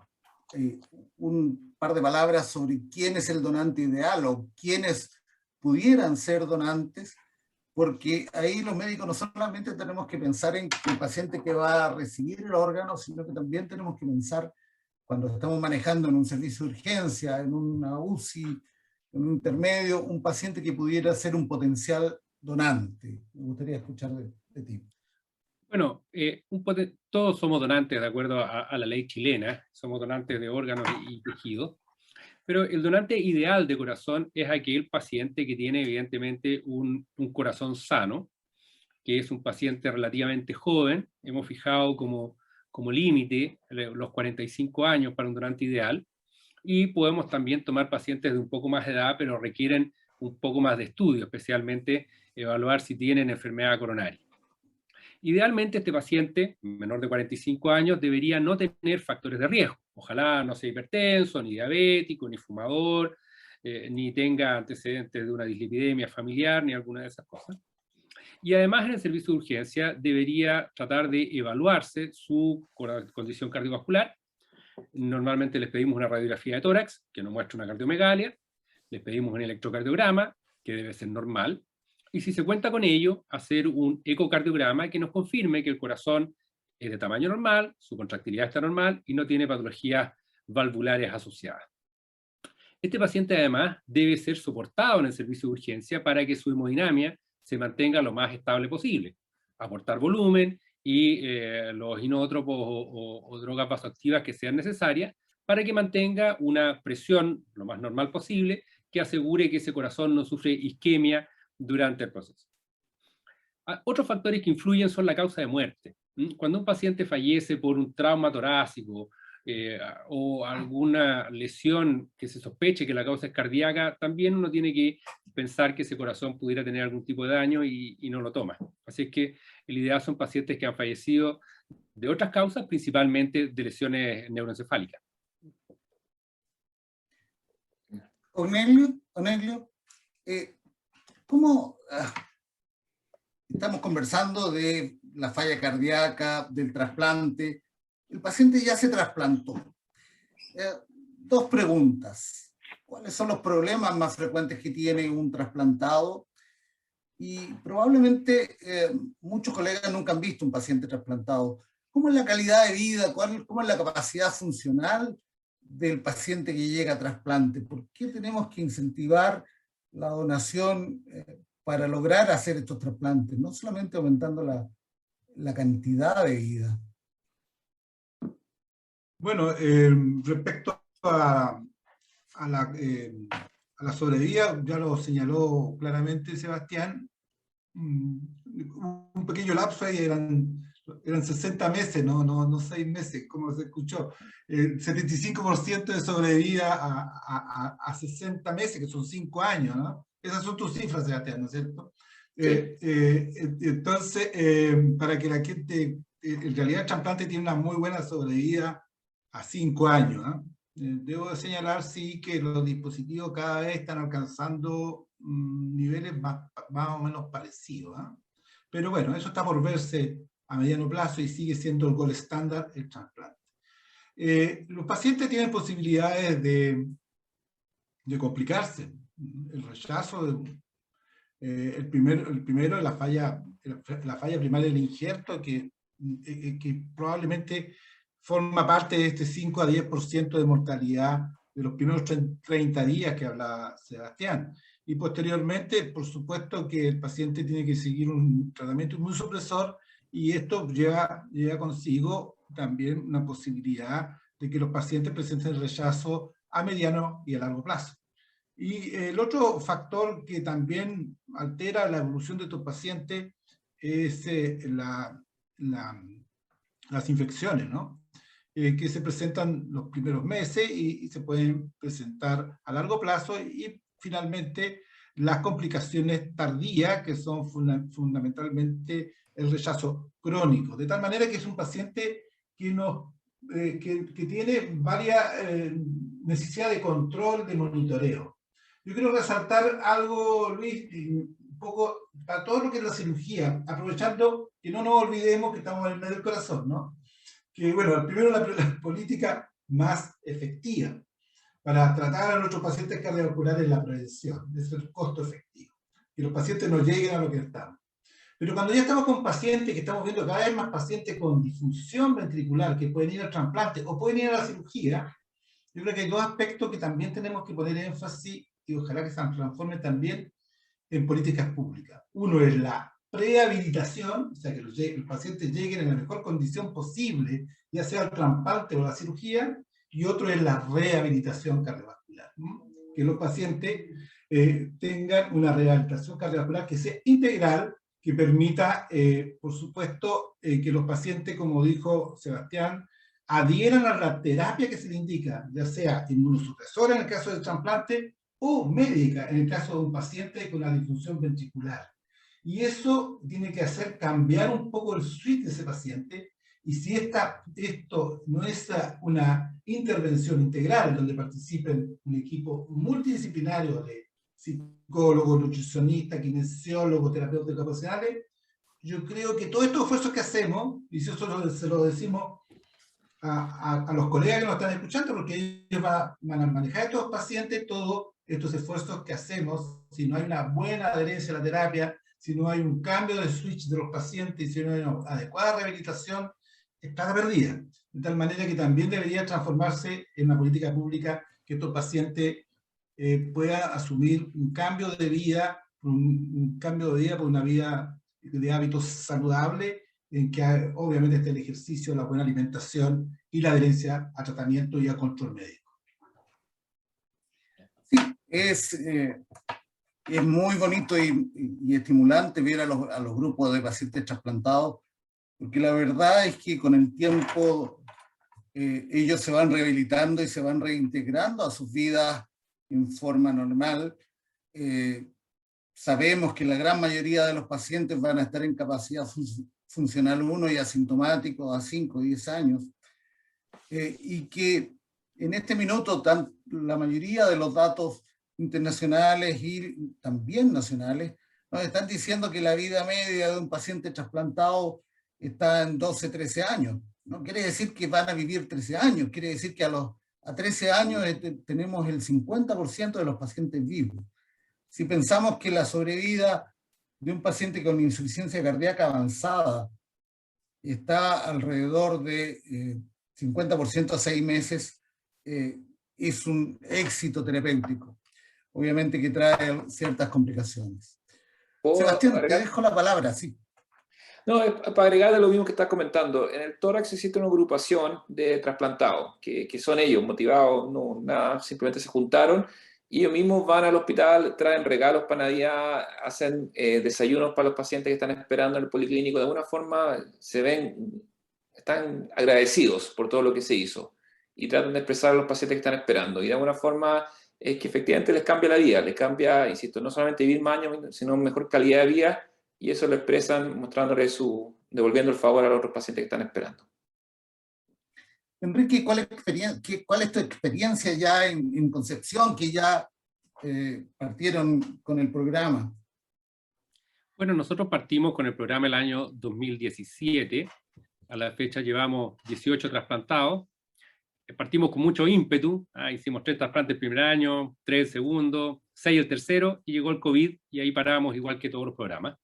un par de palabras sobre quién es el donante ideal o quiénes pudieran ser donantes, porque ahí los médicos no solamente tenemos que pensar en el paciente que va a recibir el órgano, sino que también tenemos que pensar cuando estamos manejando en un servicio de urgencia, en una UCI, en un intermedio, un paciente que pudiera ser un potencial donante. Me gustaría escuchar de ti. Bueno, todos somos donantes de acuerdo a la ley chilena, somos donantes de órganos y tejidos, pero el donante ideal de corazón es aquel paciente que tiene evidentemente un corazón sano que es un paciente relativamente joven. Hemos fijado como límite los 45 años para un donante ideal, y podemos también tomar pacientes de un poco más de edad, pero requieren un poco más de estudio, especialmente evaluar si tienen enfermedad coronaria. Idealmente este paciente, menor de 45 años, debería no tener factores de riesgo. Ojalá no sea hipertenso, ni diabético, ni fumador, ni tenga antecedentes de una dislipidemia familiar, ni alguna de esas cosas. Y además en el servicio de urgencia debería tratar de evaluarse su condición cardiovascular. Normalmente les pedimos una radiografía de tórax, que nos muestra una cardiomegalia, les pedimos un electrocardiograma, que debe ser normal, y si se cuenta con ello, hacer un ecocardiograma que nos confirme que el corazón es de tamaño normal, su contractilidad está normal y no tiene patologías valvulares asociadas. Este paciente además debe ser soportado en el servicio de urgencia para que su hemodinamia se mantenga lo más estable posible, aportar volumen y los inótropos o drogas vasoactivas que sean necesarias para que mantenga una presión lo más normal posible que asegure que ese corazón no sufre isquemia durante el proceso. Otros factores que influyen son la causa de muerte. Cuando un paciente fallece por un trauma torácico o alguna lesión que se sospeche que la causa es cardíaca, también uno tiene que pensar que ese corazón pudiera tener algún tipo de daño y no lo toma. Así es que el ideal son pacientes que han fallecido de otras causas, principalmente de lesiones neuroencefálicas. Onelio, ¿cómo estamos conversando de la falla cardíaca, del trasplante? El paciente ya se trasplantó. Dos preguntas. ¿Cuáles son los problemas más frecuentes que tiene un trasplantado? Y probablemente muchos colegas nunca han visto un paciente trasplantado. ¿Cómo es la calidad de vida? ¿Cómo es la capacidad funcional del paciente que llega a trasplante? ¿Por qué tenemos que incentivar la donación para lograr hacer estos trasplantes? No solamente aumentando la cantidad de vida. Bueno, respecto a la sobrevida, ya lo señaló claramente Sebastián, un pequeño lapso ahí, eran 60 meses, no 6 meses, como se escuchó. 75% de sobrevida a 60 meses, que son 5 años, ¿no? Esas son tus cifras, Sebastián, ¿no es cierto? Sí. Entonces, para que la gente, en realidad el trasplante tiene una muy buena sobrevida a 5 años, ¿no? Debo señalar, sí, que los dispositivos cada vez están alcanzando niveles más o menos parecidos, ¿eh? Pero bueno, eso está por verse a mediano plazo y sigue siendo el gold estándar el trasplante. Los pacientes tienen posibilidades de complicarse. El rechazo, el primero es la falla primaria del injerto, que probablemente forma parte de este 5 a 10% de mortalidad de los primeros 30 días que hablaba Sebastián. Y posteriormente, por supuesto que el paciente tiene que seguir un tratamiento inmunosupresor, y esto lleva consigo también una posibilidad de que los pacientes presenten rechazo a mediano y a largo plazo. Y el otro factor que también altera la evolución de estos pacientes es las infecciones, ¿no? Que se presentan los primeros meses y se pueden presentar a largo plazo, y finalmente las complicaciones tardías, que son fundamentalmente el rechazo crónico, de tal manera que es un paciente que tiene varias necesidades de control, de monitoreo. Yo quiero resaltar algo, Luis, un poco para todo lo que es la cirugía, aprovechando que no nos olvidemos que estamos en el medio del corazón, ¿no? Que, bueno, primero la política más efectiva para tratar a nuestros pacientes cardiovasculares es la prevención, es el costo efectivo, que los pacientes no lleguen a lo que estamos. Pero cuando ya estamos con pacientes, que estamos viendo cada vez más pacientes con disfunción ventricular, que pueden ir al trasplante o pueden ir a la cirugía, yo creo que hay dos aspectos que también tenemos que poner énfasis, y ojalá que se transformen también en políticas públicas. Uno es la prehabilitación, o sea, que los pacientes lleguen en la mejor condición posible, ya sea el trasplante o la cirugía, y otro es la rehabilitación cardiovascular, ¿no? Que los pacientes tengan una rehabilitación cardiovascular que sea integral, que permita, por supuesto, que los pacientes, como dijo Sebastián, adhieran a la terapia que se le indica, ya sea inmunosupresora en el caso del trasplante o médica en el caso de un paciente con una disfunción ventricular. Y eso tiene que hacer cambiar un poco el switch de ese paciente. Y si esto no es una intervención integral donde participen un equipo multidisciplinario de psicólogos, nutricionistas, kinesiólogos, terapeutas ocupacionales, yo creo que todos estos esfuerzos que hacemos, y eso se lo decimos a los colegas que nos están escuchando, porque ellos van a manejar estos pacientes, todos estos esfuerzos que hacemos, si no hay una buena adherencia a la terapia, si no hay un cambio de switch de los pacientes, si no hay una adecuada rehabilitación, está perdida. De tal manera que también debería transformarse en una política pública que estos pacientes puedan asumir un cambio de vida, por una vida de hábitos saludables, en que obviamente está el ejercicio, la buena alimentación y la adherencia a tratamiento y a control médico. Sí, es muy bonito y estimulante ver a los grupos de pacientes trasplantados, porque la verdad es que con el tiempo ellos se van rehabilitando y se van reintegrando a sus vidas en forma normal. Sabemos que la gran mayoría de los pacientes van a estar en capacidad funcional 1 y asintomáticos a 5 o 10 años, y que en este minuto la mayoría de los datos internacionales y también nacionales nos están diciendo que la vida media de un paciente trasplantado está en 12, 13 años. No quiere decir que van a vivir 13 años, quiere decir que a 13 años tenemos el 50% de los pacientes vivos. Si pensamos que la sobrevida de un paciente con insuficiencia cardíaca avanzada está alrededor de 50% a 6 meses, es un éxito terapéutico. Obviamente que trae ciertas complicaciones. Sebastián, te dejo la palabra, sí. No, para agregar de lo mismo que estás comentando, en el tórax existe una agrupación de trasplantados, que son ellos, motivados, no, nada, simplemente se juntaron, y ellos mismos van al hospital, traen regalos para Navidad, hacen desayunos para los pacientes que están esperando en el policlínico, de alguna forma están agradecidos por todo lo que se hizo, y tratan de expresar a los pacientes que están esperando, y de alguna forma es que efectivamente les cambia la vida, les cambia, insisto, no solamente vivir más años, sino mejor calidad de vida, y eso lo expresan mostrándole devolviendo el favor a los otros pacientes que están esperando. Enrique, ¿cuál es tu experiencia ya en Concepción, que ya partieron con el programa? Bueno, nosotros partimos con el programa el año 2017. A la fecha llevamos 18 trasplantados. Partimos con mucho ímpetu. Hicimos 3 trasplantes el primer año, 3 el segundo, 6 el tercero, y llegó el COVID, y ahí paramos igual que todos los programas.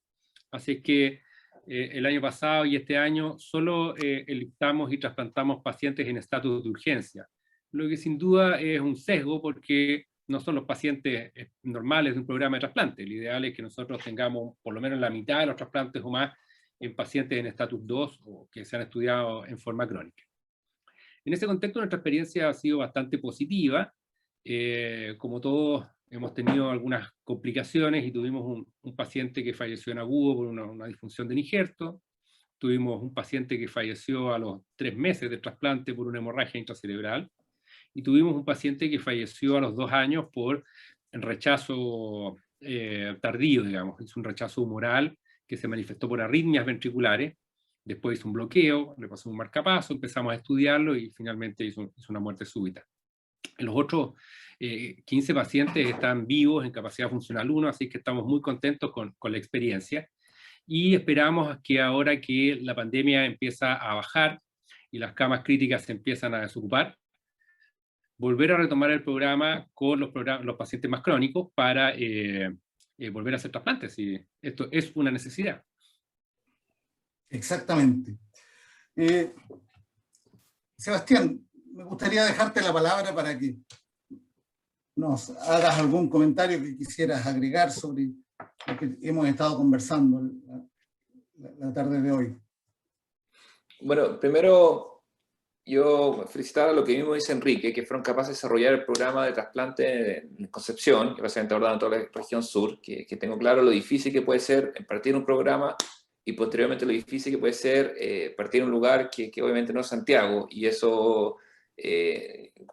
Así es que el año pasado y este año solo elictamos y trasplantamos pacientes en estatus de urgencia, lo que sin duda es un sesgo porque no son los pacientes normales de un programa de trasplante. Lo ideal es que nosotros tengamos por lo menos la mitad de los trasplantes o más en pacientes en estatus 2 o que se han estudiado en forma crónica. En ese contexto nuestra experiencia ha sido bastante positiva. Como todos hemos tenido algunas complicaciones y tuvimos un paciente que falleció en agudo por una disfunción del injerto. Tuvimos un paciente que falleció a los 3 meses de trasplante por una hemorragia intracerebral. Y tuvimos un paciente que falleció a los 2 años por el rechazo tardío, digamos. Es un rechazo humoral que se manifestó por arritmias ventriculares. Después hizo un bloqueo, le pasó un marcapaso, empezamos a estudiarlo y finalmente hizo una muerte súbita. Los otros 15 pacientes están vivos en capacidad funcional 1, así que estamos muy contentos con la experiencia. Y esperamos que ahora que la pandemia empieza a bajar y las camas críticas se empiezan a desocupar, volver a retomar el programa con los pacientes más crónicos para volver a hacer trasplantes. Y esto es una necesidad. Exactamente. Sebastián, me gustaría dejarte la palabra para que nos hagas algún comentario que quisieras agregar sobre lo que hemos estado conversando la tarde de hoy. Bueno, primero yo felicitar a lo que mismo dice Enrique, que fueron capaces de desarrollar el programa de trasplante en Concepción, que básicamente abordando toda la región sur, que tengo claro lo difícil que puede ser partir un programa y posteriormente lo difícil que puede ser partir un lugar que obviamente no es Santiago, y eso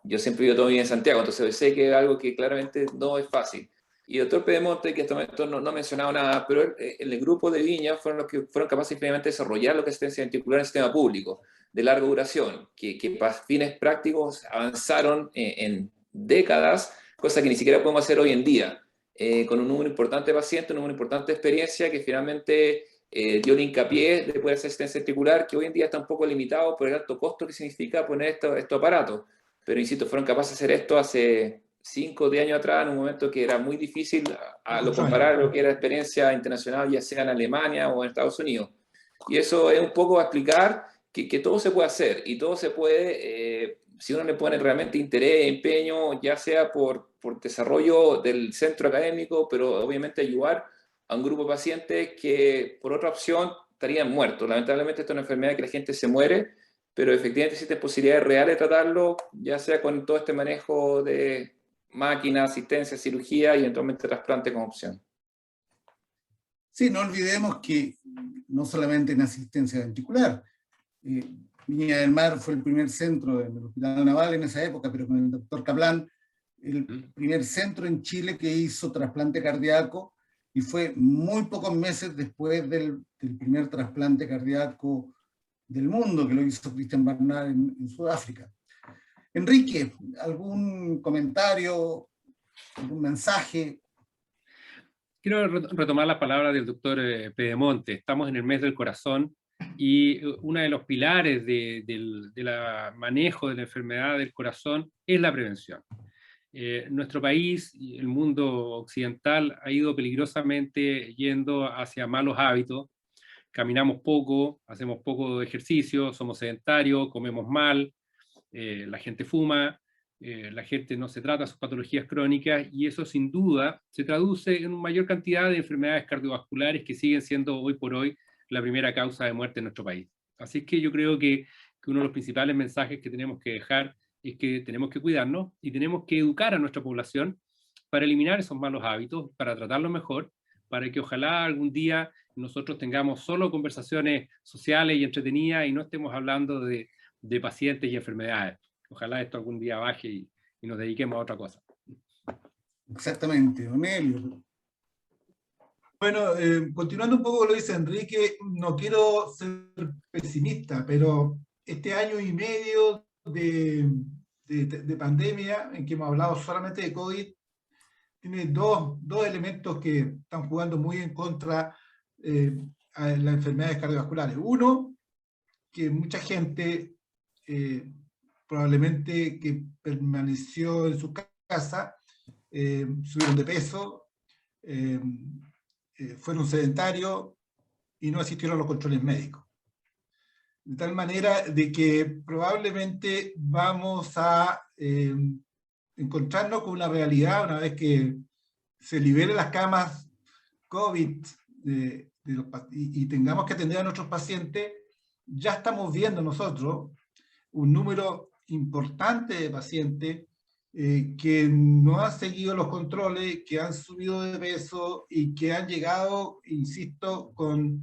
yo siempre vivo todo mi vida en Santiago, entonces sé que es algo que claramente no es fácil. Y el doctor Pedemonte, que hasta el momento no ha mencionado nada, pero en el grupo de Viña fueron los que fueron capaces finalmente de desarrollar lo que es asistencia ventricular en el sistema público, de larga duración, que para fines prácticos avanzaron en décadas, cosa que ni siquiera podemos hacer hoy en día, con un número importante de pacientes, un número importante de experiencia que finalmente dio el hincapié de poder hacer asistencia ventricular, que hoy en día está un poco limitado por el alto costo que significa poner estos aparatos. Pero insisto, fueron capaces de hacer esto hace 5 o 10 años atrás, en un momento que era muy difícil a lo comparar a lo que era experiencia internacional, ya sea en Alemania o en Estados Unidos. Y eso es un poco a explicar que todo se puede hacer, y todo se puede, si uno le pone realmente interés, empeño, ya sea por desarrollo del centro académico, pero obviamente ayudar a un grupo de pacientes que por otra opción estarían muertos. Lamentablemente esta es una enfermedad que la gente se muere, pero efectivamente existen posibilidades reales de tratarlo, ya sea con todo este manejo de máquina, asistencia, cirugía y eventualmente trasplante como opción. Sí, no olvidemos que no solamente en asistencia ventricular, Viña del Mar fue el primer centro en el Hospital Naval en esa época, pero con el doctor Kaplan, el primer centro en Chile que hizo trasplante cardíaco, y fue muy pocos meses después del primer trasplante cardíaco del mundo, que lo hizo Christian Barnard en Sudáfrica. Enrique, ¿algún comentario, algún mensaje? Quiero retomar las palabras del doctor Pedemonte. Estamos en el mes del corazón, y uno de los pilares del manejo de la enfermedad del corazón es la prevención. Nuestro país y el mundo occidental ha ido peligrosamente yendo hacia malos hábitos. Caminamos poco, hacemos poco ejercicio, somos sedentarios, comemos mal, la gente fuma, la gente no se trata sus patologías crónicas, y eso sin duda se traduce en una mayor cantidad de enfermedades cardiovasculares que siguen siendo hoy por hoy la primera causa de muerte en nuestro país. Así que yo creo que uno de los principales mensajes que tenemos que dejar es que tenemos que cuidarnos y tenemos que educar a nuestra población para eliminar esos malos hábitos, para tratarlos mejor, para que ojalá algún día nosotros tengamos solo conversaciones sociales y entretenidas y no estemos hablando de pacientes y enfermedades. Ojalá esto algún día baje y nos dediquemos a otra cosa. Exactamente, don Elio. Bueno, continuando un poco lo que dice Enrique, no quiero ser pesimista, pero este año y medio de pandemia, en que hemos hablado solamente de COVID, tiene dos elementos que están jugando muy en contra a las enfermedades cardiovasculares. Uno, que mucha gente probablemente que permaneció en su casa, subieron de peso, fueron sedentarios y no asistieron a los controles médicos. De tal manera de que probablemente vamos a encontrarnos con una realidad una vez que se liberen las camas COVID y tengamos que atender a nuestros pacientes. Ya estamos viendo nosotros un número importante de pacientes que no han seguido los controles, que han subido de peso y que han llegado, insisto, con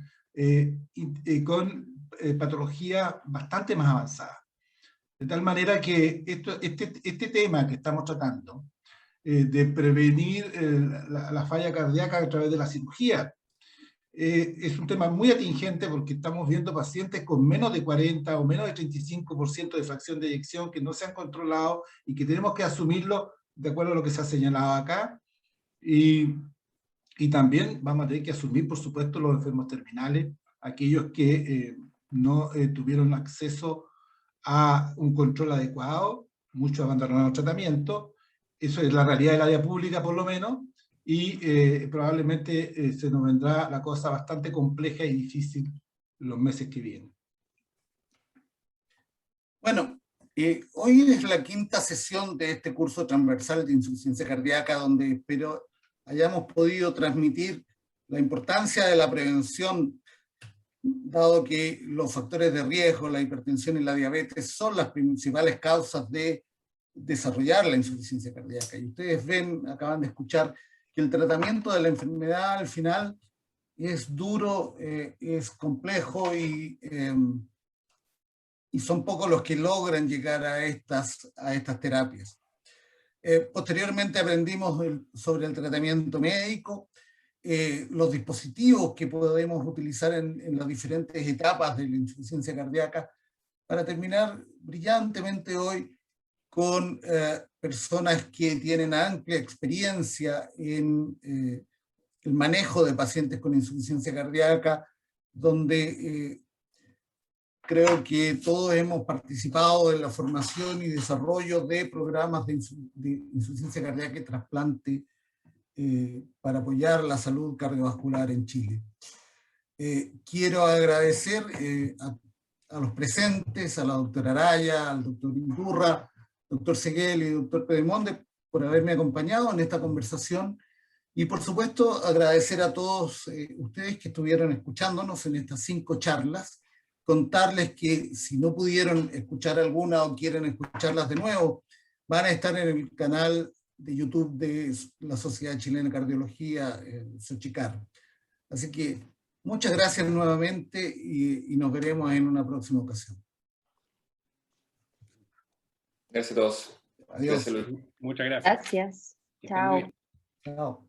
patologías bastante más avanzadas. De tal manera que este tema que estamos tratando, de prevenir la falla cardíaca a través de la cirugía, es un tema muy atingente porque estamos viendo pacientes con menos de 40 o menos de 35% de fracción de eyección que no se han controlado y que tenemos que asumirlo de acuerdo a lo que se ha señalado acá. Y también vamos a tener que asumir, por supuesto, los enfermos terminales, aquellos que no tuvieron acceso a un control adecuado, muchos abandonaron el tratamiento. Eso es la realidad del área pública, por lo menos. Y probablemente se nos vendrá la cosa bastante compleja y difícil en los meses que vienen. Bueno, hoy es la quinta sesión de este curso transversal de insuficiencia cardíaca, donde espero hayamos podido transmitir la importancia de la prevención dado que los factores de riesgo, la hipertensión y la diabetes son las principales causas de desarrollar la insuficiencia cardíaca. Y ustedes ven, acaban de escuchar, que el tratamiento de la enfermedad al final es duro, es complejo y son pocos los que logran llegar a estas terapias. Posteriormente aprendimos sobre el tratamiento médico, los dispositivos que podemos utilizar en las diferentes etapas de la insuficiencia cardíaca, para terminar brillantemente hoy con personas que tienen amplia experiencia en el manejo de pacientes con insuficiencia cardíaca, donde creo que todos hemos participado en la formación y desarrollo de programas de insuficiencia cardíaca y trasplante para apoyar la salud cardiovascular en Chile. Quiero agradecer a los presentes, a la doctora Araya, al doctor Iturra, doctor Seguel y doctor Pedemonte por haberme acompañado en esta conversación. Y por supuesto agradecer a todos ustedes que estuvieron escuchándonos en estas 5 charlas. Contarles que si no pudieron escuchar alguna o quieren escucharlas de nuevo, van a estar en el canal de YouTube de la Sociedad Chilena de Cardiología, Sochicar. Así que muchas gracias nuevamente y nos veremos en una próxima ocasión. Gracias a todos. Adiós. Muchas gracias. Gracias. Que estén muy Chao. bien. Chao.